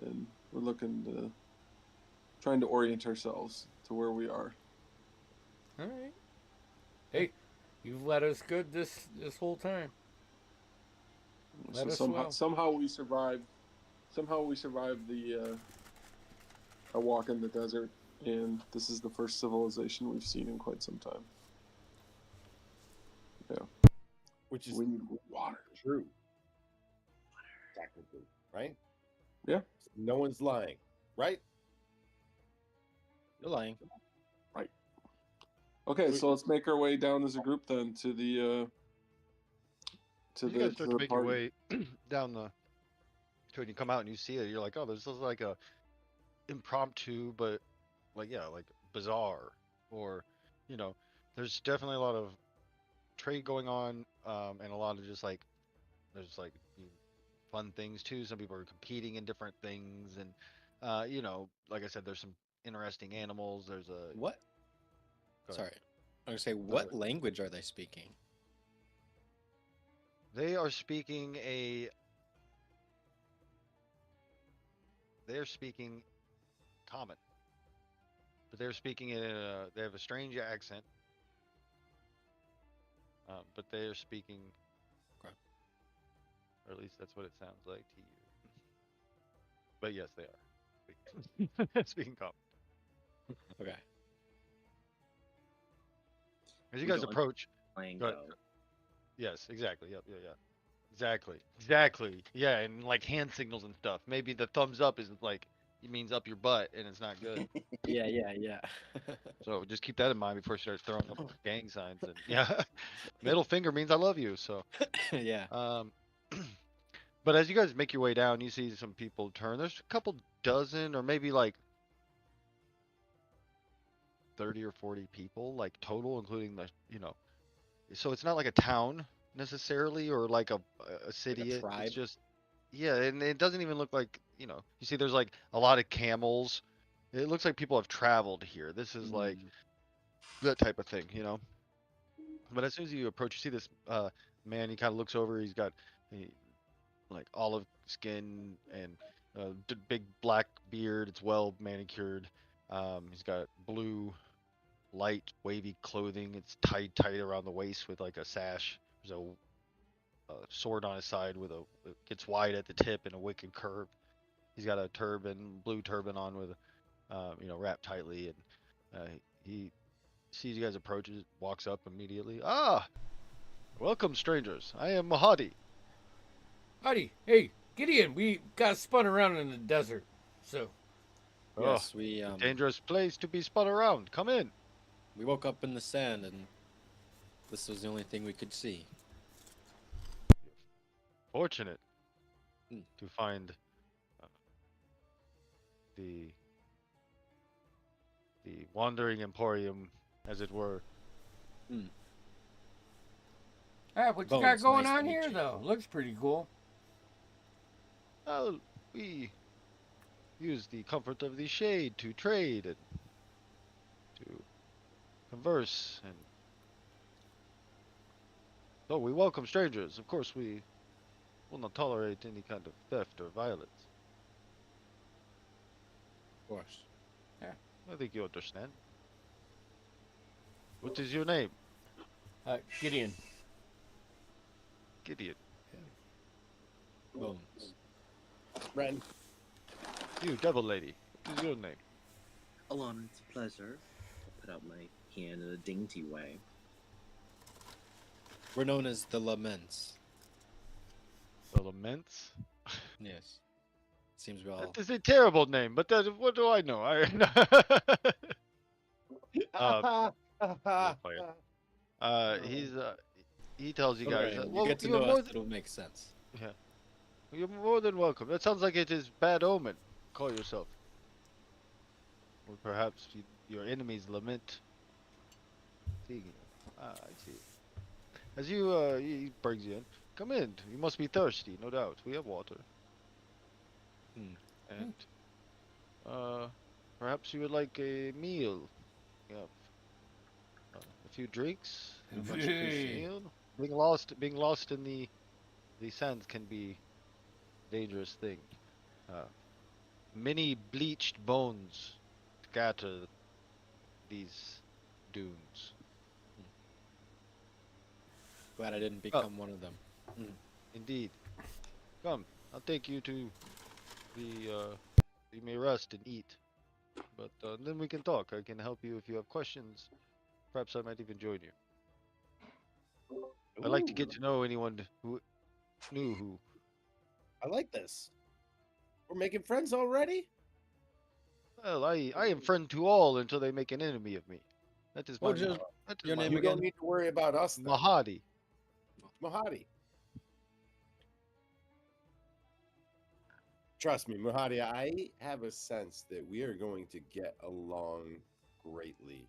and we're trying to orient ourselves to where we are. All right. Hey, you've led us good this whole time. Let us well. Somehow we survived. Somehow we survived the a walk in the desert, and this is the first civilization we've seen in quite some time. Which is We need water. true. Technically, right? Yeah. No one's lying, right? You're lying. Okay, so let's make our way down as a group then to the You guys to start the to make your party. way down the. So when you come out and you see it, you're like, oh, this is like a impromptu, but like bizarre, or there's definitely a lot of trade going on, and a lot of just like there's like fun things too. Some people are competing in different things, and like I said, there's some interesting animals. There's a What? Go ahead. Sorry. I'm gonna say, what language are they speaking? They are speaking a. They're speaking common, but they're speaking in a. They have a strange accent, but they are speaking. Okay. Or at least that's what it sounds like to you. But yes, they are speaking common. Okay. As you We guys don't approach, Playing Go ahead. go. yes, exactly. Yep, yeah. Exactly. Yeah, and like hand signals and stuff. Maybe the thumbs up is like it means up your butt, and it's not good. Yeah. So just keep that in mind before you start throwing up gang signs. And yeah, middle finger means I love you. So, Yeah. but as you guys make your way down, you see some people turn. There's a couple dozen, or maybe like 30 or 40 people, like total, including So it's not like a town necessarily, or like a city. tribe? It's just yeah, and it doesn't even look like You see, there's like a lot of camels. It looks like people have traveled here. This is like that type of thing. But as soon as you approach, you see this man. He kind of looks over. He's got like olive skin and big black beard. It's well manicured. He's got blue, light, wavy clothing. It's tied tight around the waist with like a sash. There's a sword on his side with it gets wide at the tip and a wicked curve. He's got a turban, blue turban on with, wrapped tightly, and he sees you guys approach, walks up immediately. Ah, Welcome, strangers. I am Mahadi. Howdy, hey, Gideon. We got spun around in the desert, so Oh, Yes, we a dangerous place to be spun around. Come in. we woke up in the sand and this was the only thing we could see. Fortunate Hmm. to find uh, the wandering emporium, as it were. what you got Bones, going nice to on meet here, you. though? Looks pretty cool. Well, we use the comfort of the shade to trade and to converse, and so we welcome strangers. Of course, we will not tolerate any kind of theft or violence. Of course. I think you understand. What is your name? Gideon. Gideon. Bones. Ren, You, Devil Lady. What is your name? Alana, it's a pleasure. I'll put out my hand in a dainty way. We're known as the Laments. The Laments? Yes. Seems we all. That is a terrible name, but that, what do I know? Just playing. He tells you Don't guys, worry, when you well, get to you're know more us, than, it'll make sense. yeah, you're more than welcome. That sounds like it is bad omen. Call yourself. Or perhaps your enemies lament seeing you. Ah, I see. As he brings you in. Come in. You must be thirsty, no doubt. We have water. Hmm. And, perhaps you would like a meal. We have a few drinks. And much appreciated. Being lost in the sands can be a dangerous thing. Uh, many bleached bones scatter these dunes. Glad I didn't Oh, become one of them. indeed. Come, I'll take you to the. You may rest and eat, but then we can talk. I can help you if you have questions. Perhaps I might even join you. I like to get ooh, to know anyone who knew who. I like this. We're making friends already? Well, I am friend to all until they make an enemy of me. That is Oh, my just that is your my name You motto. don't again? need to worry about us then. Mahadi. Mahadi. Trust me, Mahadi, I have a sense that we are going to get along greatly.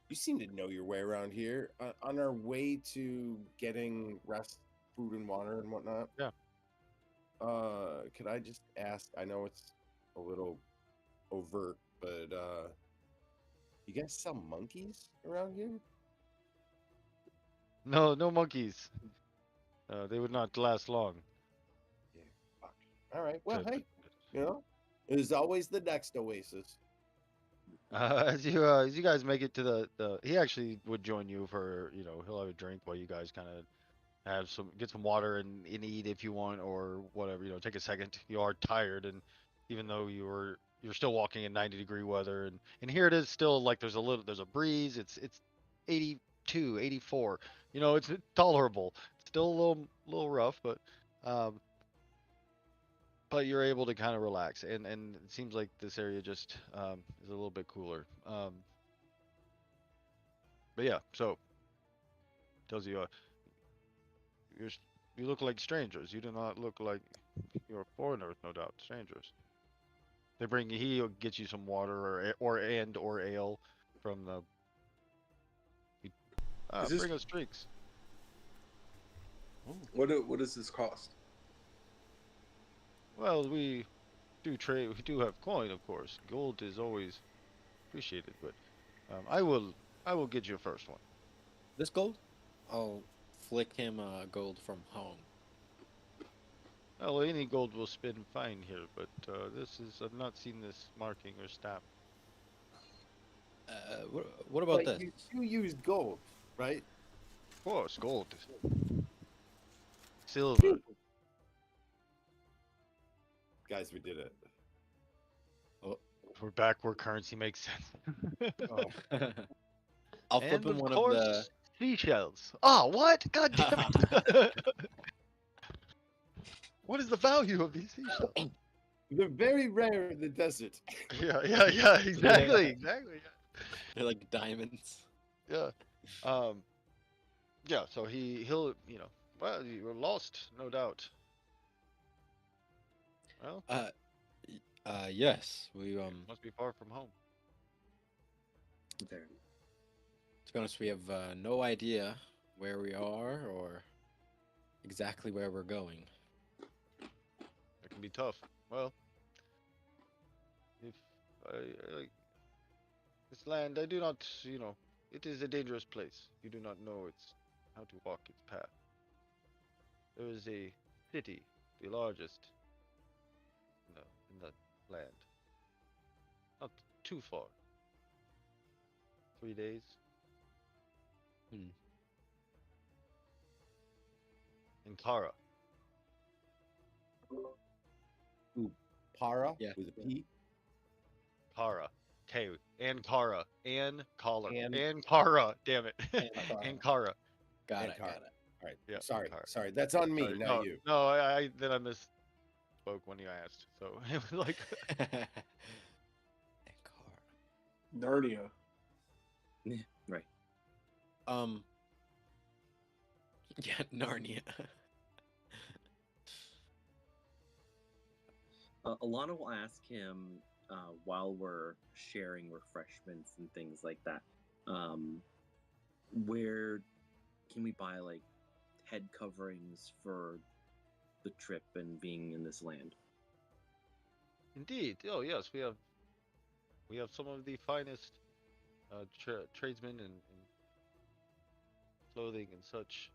You seem to know your way around here. On our way to getting rest, food, and water and whatnot. Yeah. Could I just ask? I know it's a little overt, but you guys sell monkeys around here? No, no monkeys. They would not last long. Yeah. Fuck. All right. Well, Good. hey, you know, there's always the next oasis. As you guys make it to the he actually would join you for, he'll have a drink while you guys kind of get some water and eat if you want, or whatever, take a second. You are tired, and even though you're still walking in 90-degree weather, and here it is still, like, there's a breeze. It's 82, 84. It's tolerable. It's still a little rough, um but you're able to kind of relax, and it seems like this area just is a little bit cooler. But yeah, so tells you, you're, you look like strangers. You do not look like you're foreigners, no doubt. Strangers. He'll get you some water or ale from the. Is this Bring us drinks. what does this cost? Well, we do trade. We do have coin, of course. Gold is always appreciated, but I will get you a first one. This gold? I'll flick him gold from home. Well, any gold will spin fine here, but I've not seen this marking or stamp. What about But this? you used gold, right? Of course, gold, silver. Guys, we did it. We're back where currency makes sense. Oh, I'll flip And him of one of the. course, Seashells. Oh, what? God damn it! What is the value of these seashells? They're very rare in the desert. Yeah. Exactly. They're like diamonds. Yeah. Yeah. So he'll well, you were lost, no doubt. Well, Yes, we must be far from home. There. to be honest, we have no idea where we are or exactly where we're going. It can be tough. Well, if I this land, I do not, it is a dangerous place. You do not know how to walk its path. There is a city, the largest in the land, not too far. 3 days. Hmm. In Kara. Ooh, Para Yeah. with a P. Kara. K. And Kara. And Collar. And- And Kara. Damn it. Kara. And Kara. Got And it. Kara. Got All right. Yeah, Sorry. Kara. Sorry. That's on me, Sorry, not no, you. No, I then I misspoke when you asked. So it was like it. And car. Narnia. Right. Yeah, Narnia. Alana will ask him while we're sharing refreshments and things like that. Where can we buy like head coverings for the trip and being in this land? indeed. Oh yes, we have some of the finest tradesmen and clothing and such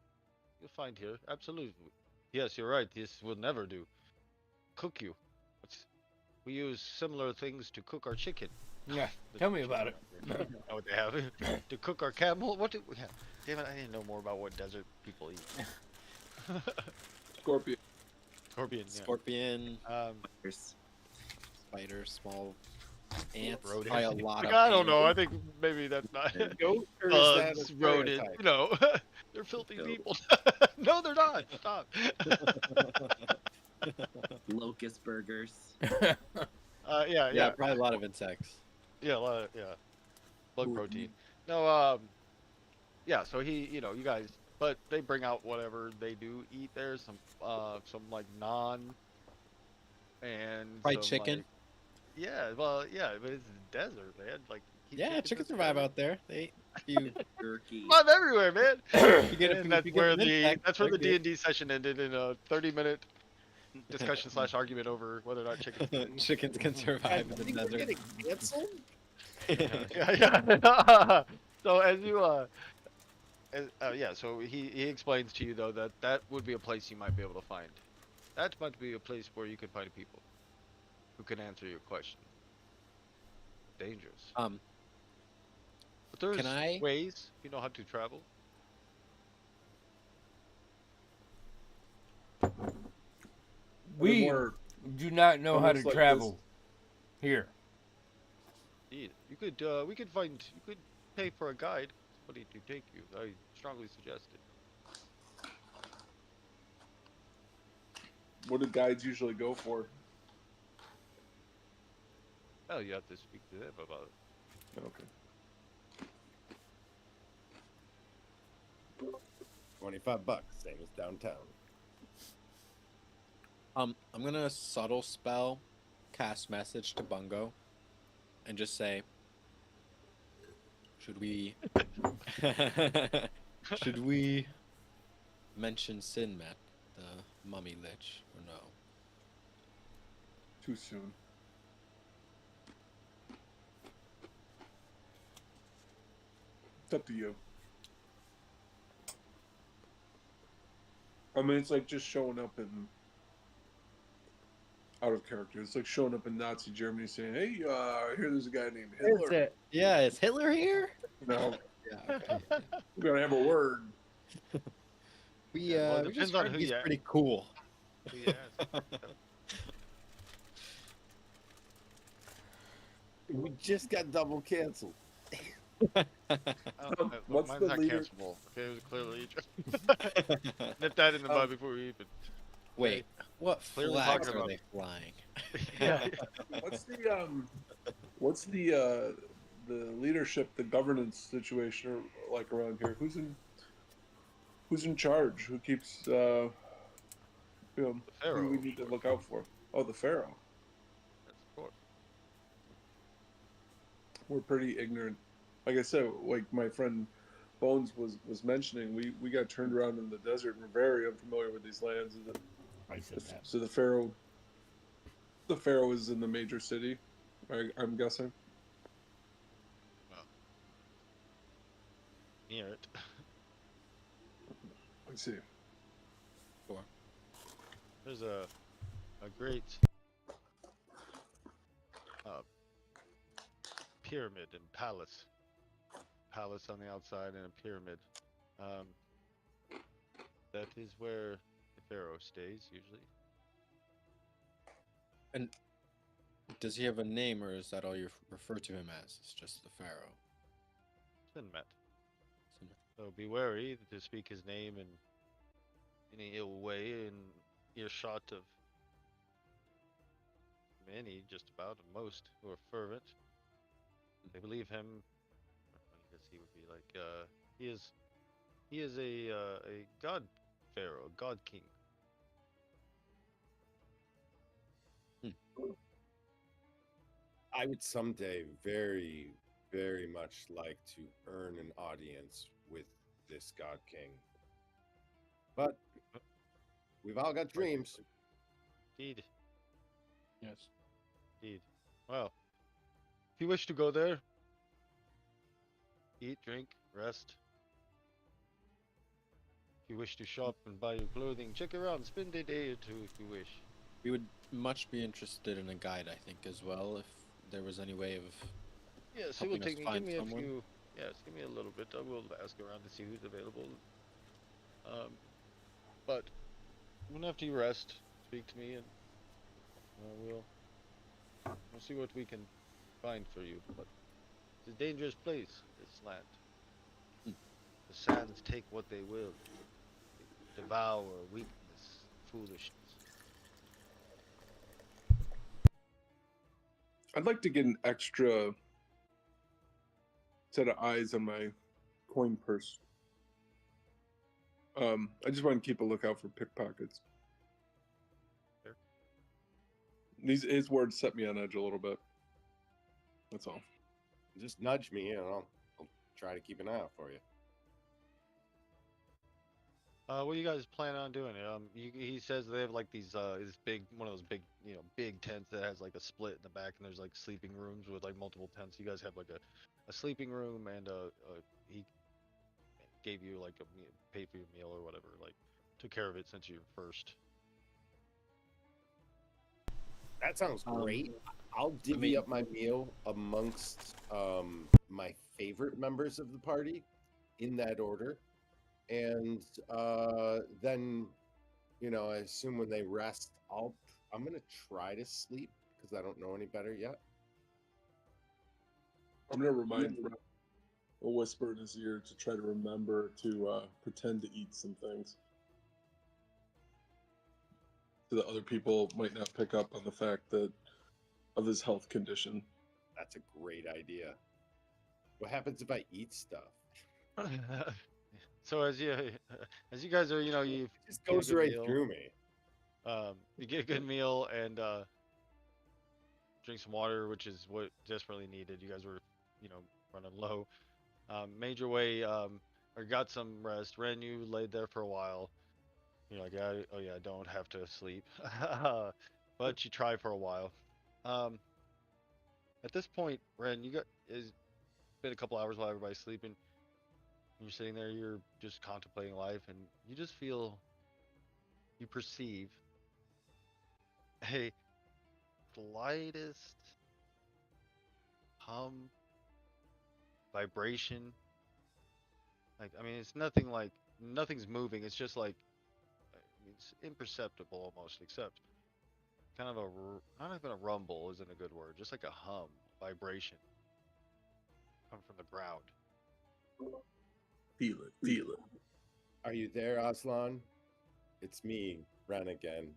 you'll find here. Absolutely. Yes, you're right. This will never do. Cook you. We use similar things to cook our chicken. Yeah, The tell me chicken about it. out there. Know what they have to cook our camel? What do we have? Damn it! I didn't know more about what desert people eat. Scorpion. Scorpion. Yeah. Scorpion, There's spider, small ants. Rodent. Probably a lot Like, of I don't know. I ants. think maybe that's not. Goat or is that a Bugs, rodent. stereotype? They're filthy Goat. people. No, they're not. Stop. locust burgers. Yeah. Probably a lot of insects. Yeah, a lot of, bug Ooh. protein. No, yeah. So you guys, but they bring out whatever they do eat there. Some like naan and Fried some, chicken. like- yeah, well, yeah, but it's the desert, man. Like, eat Yeah, chickens that's survive better. out there. They you Jerky. Survive everywhere, man. you get And a, that's you get where an insect, that's where they're the D&D session ended in a 30-minute discussion / argument over whether or not chickens. good. Chickens can I survive in the think we're desert. getting canceled. Yeah. So so he explains to you though that would be a place you might be able to find. That might be a place where you could find people who can answer your question. Dangerous. But there's Can I- ways you know how to travel. We More do not know how to almost like travel here. Indeed. We could you could pay for a guide, somebody to take you. I strongly suggest it. what do guides usually go for? Well, you have to speak to them about it. Okay. $25, same as downtown. I'm gonna subtle spell cast message to Bungo and just say, should we mention Sinmet, the mummy lich, or no? Too soon. It's up to you. I mean, it's like just showing up in out of character. It's like showing up in Nazi Germany saying, "Hey, here there's a guy named Hitler." Yeah, is Hitler here? No, Yeah, okay. we're gonna have a word. We well, it we depends just on heard who he's you pretty cool. Yeah. We just got double canceled. Oh, look, What's mine's the not leader? cancelable. Okay, it was clearly nip that in the bud before we even. Wait, what Clearly flags talking are about. they flying? Yeah. What's the leadership, the governance situation like around here? Who's in charge? Who keeps The who do we Pharaoh, need of to course. look out for? Oh, the Pharaoh. Yes, of course. We're pretty ignorant. Like I said, like my friend Bones was mentioning, we got turned around in the desert and we're very unfamiliar with these lands. I said that. So the Pharaoh is in the major city, I'm guessing. Well, near it. I see. Sure. There's a great uh, pyramid and palace. Palace on the outside and a pyramid. Um, that is where the Pharaoh stays usually. And does he have a name, or is that all you refer to him as? It's just the Pharaoh. Sinmet. So- So be wary to speak his name in any ill way in earshot of many, just about, and most who are fervent. They believe him. I guess he would be like he is a god pharaoh, a god king. Hmm. I would someday very, very much like to earn an audience with this God King. But we've all got dreams. Indeed, Yes. indeed. Well, if you wish to go there, eat, drink, rest. If you wish to shop and buy your clothing, check around, spend a day or two if you wish. We would much be interested in a guide, I think, as well, if there was any way of Yes, it will helping us take me. Give find me a someone. few. Yes, give me a little bit. I will ask around to see who's available. Um, but when after you rest, speak to me and we'll see what we can find for you. But it's a dangerous place, this land. Hmm. The sands take what they will. They devour weakness, foolishness. I'd like to get an extra set of eyes on my coin purse. I just want to keep a lookout for pickpockets. Fair. His words set me on edge a little bit. That's all. Just nudge me, and I'll try to keep an eye out for you. What do you guys plan on doing? He says they have like these this big one of those big big tents that has like a split in the back, and there's like sleeping rooms with like multiple tents. You guys have like a sleeping room, and he gave you like a pay for your meal or whatever, like took care of it since you're first. That sounds great. I'll divvy mean- up my meal amongst my favorite members of the party in that order. And then, I assume when they rest, I'm gonna try to sleep because I don't know any better yet. I'm gonna remind Fred, a whisper in his ear to try to remember to pretend to eat some things, so that other people might not pick up on the fact that of his health condition. That's a great idea. What happens if I eat stuff? So as you guys are you It just get a goes good right meal, through me. you get a good meal and drink some water, which is what desperately needed. You guys were running low. Made your way or got some rest. Ren, you laid there for a while. You're like, yeah, oh yeah, I don't have to sleep. But you try for a while. Um, at this point, Ren, it's been a couple hours while everybody's sleeping. You're sitting there, you're just contemplating life, and you just feel, you perceive a slightest hum, vibration. Like, I mean, it's nothing like, nothing's moving. It's just like, I mean, it's imperceptible almost, except kind of not even a rumble isn't a good word, just like a hum, vibration. coming from the ground. Feel it, feel it. Are you there, Aslan? It's me, Ren again.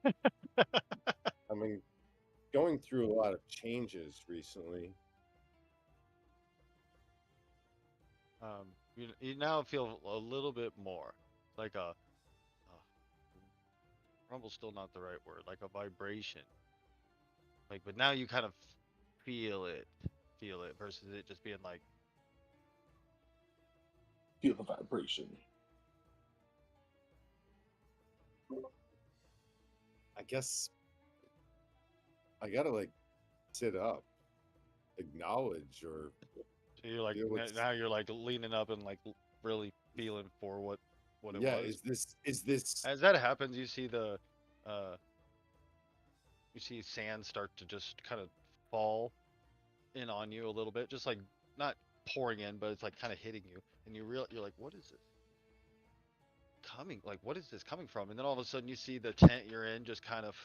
I mean, going through a lot of changes recently. You now feel a little bit more like a rumble's still not the right word, like a vibration. Like, but now you kind of feel it, versus it just being like, Feel the vibration. I guess I gotta like sit up, acknowledge, or so you're like feel what's. now you're like leaning up and like really feeling for what it Yeah, was. is this? As that happens, you see uh, you see sand start to just kind of fall in on you a little bit, just like not pouring in, but it's like kind of hitting you, and you're like, what is this coming? Like, what is this coming from? And then all of a sudden, you see the tent you're in just kind of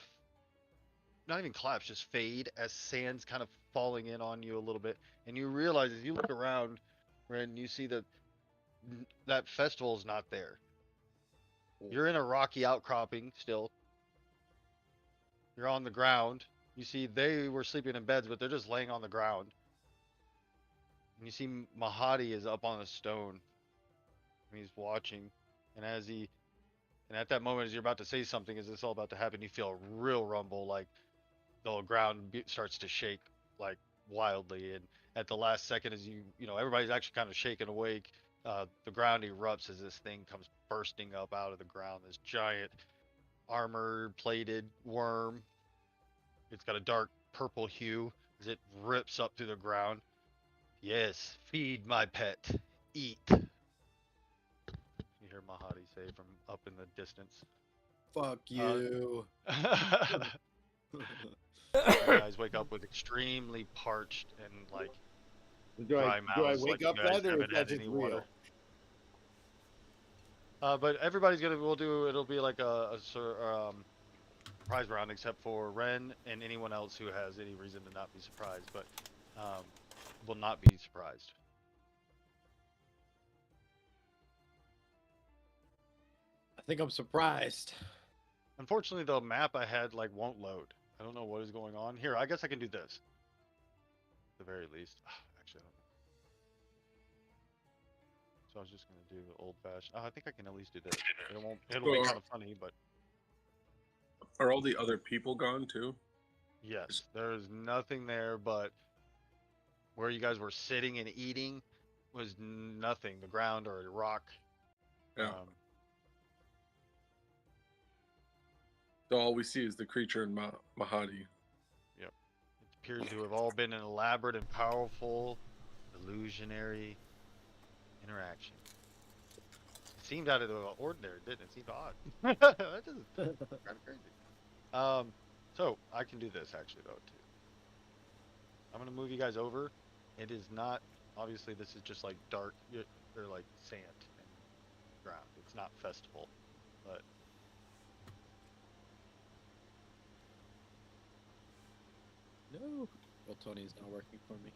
not even collapse, just fade as sand's kind of falling in on you a little bit, and you realize as you look around, and you see that that festival is not there. You're in a rocky outcropping still. You're on the ground. You see they were sleeping in beds, but they're just laying on the ground. And you see Mahadi is up on a stone. And he's watching. And at that moment, as you're about to say something, as this all about to happen, you feel a real rumble, like the ground starts to shake like wildly. And at the last second, as everybody's actually kind of shaken awake, the ground erupts as this thing comes bursting up out of the ground. This giant armor-plated worm. It's got a dark purple hue as it rips up through the ground. Yes, feed my pet. Eat. You hear Mahadi say from up in the distance. Fuck you. You guys wake up with extremely parched and like dry Do I mouths, wake like up you guys then, or is haven't that had just any real? water. But everybody's it'll be like a surprise round, except for Ren and anyone else who has any reason to not be surprised, but will not be surprised. I think I'm surprised. Unfortunately, the map I had like won't load. I don't know what is going on. Here, I guess I can do this. At the very least. Actually, I don't know. So I was just gonna do the old fashioned. I think I can at least do this. It'll be kind of funny, but Are all the other people gone too? yes, there's nothing there but where you guys were sitting and eating was nothing. The ground or a rock. Yeah. So all we see is the creature in Mahadi. Yep. It appears to have all been an elaborate and powerful illusionary interaction. It seemed out of the ordinary, didn't it? It seemed odd. That just kind of crazy. So I can do this actually though too. I'm gonna move you guys over. It is not obviously this is just like dark or like sand and ground. It's not festival, but No. Well, Tony's not working for me.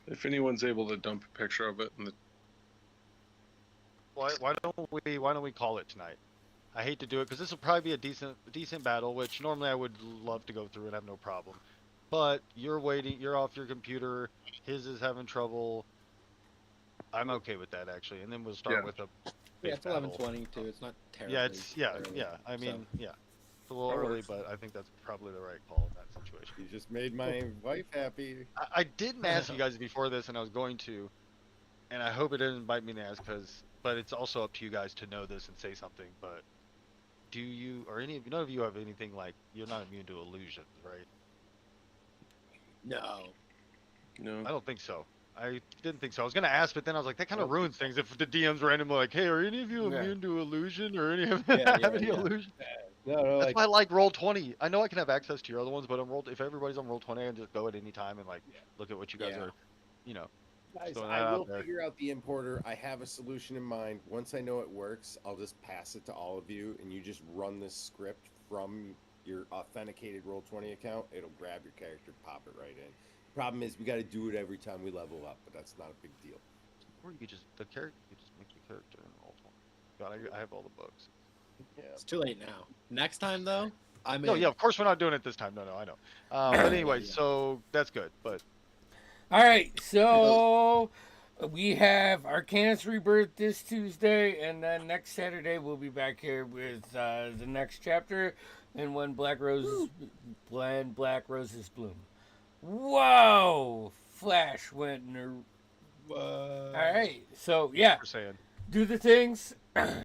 If anyone's able to dump a picture of it in the why don't we call it tonight? I hate to do it because this will probably be a decent battle, which normally I would love to go through and have no problem. But you're waiting, you're off your computer, his is having trouble. I'm okay with that actually, and then we'll start with a big it's battle. 11:20 too. It's not terrible. Yeah, I mean, yeah, it's a little early, but I think that's probably the right call in that situation. You just made my wife happy. I didn't ask you guys before this, and I was going to, and I hope it didn't bite me in the ass but it's also up to you guys to know this and say something. But do you or none of you have anything like you're not immune to illusions, right? No. I don't think so. I didn't think so. I was gonna ask, but then I was like, that kind of ruins things if the DM's randomly like, hey, are any of you immune to illusion or any of have any illusion? No, That's why I like Roll20. I know I can have access to your other ones, but if everybody's on Roll20, I can just go at any time and like look at what you guys are, Guys, throwing I that out will there. figure out the importer. I have a solution in mind. Once I know it works, I'll just pass it to all of you, and you just run this script from your authenticated Roll20 account. It'll grab your character, pop it right in. Problem is, we got to do it every time we level up, but that's not a big deal. Or you could just you could just make the character in Roll20. God, I have all the books. Yeah. It's too late now. Next time though, I'm No, in. yeah, of course we're not doing it this time. No, I know. But anyway, Yeah. so that's good. But All right, so we have Arcanus Rebirth this Tuesday, and then next Saturday we'll be back here with the next chapter, and when Black Roses bloom. Whoa! Flash went. All right, so yeah, we're saying. do the things.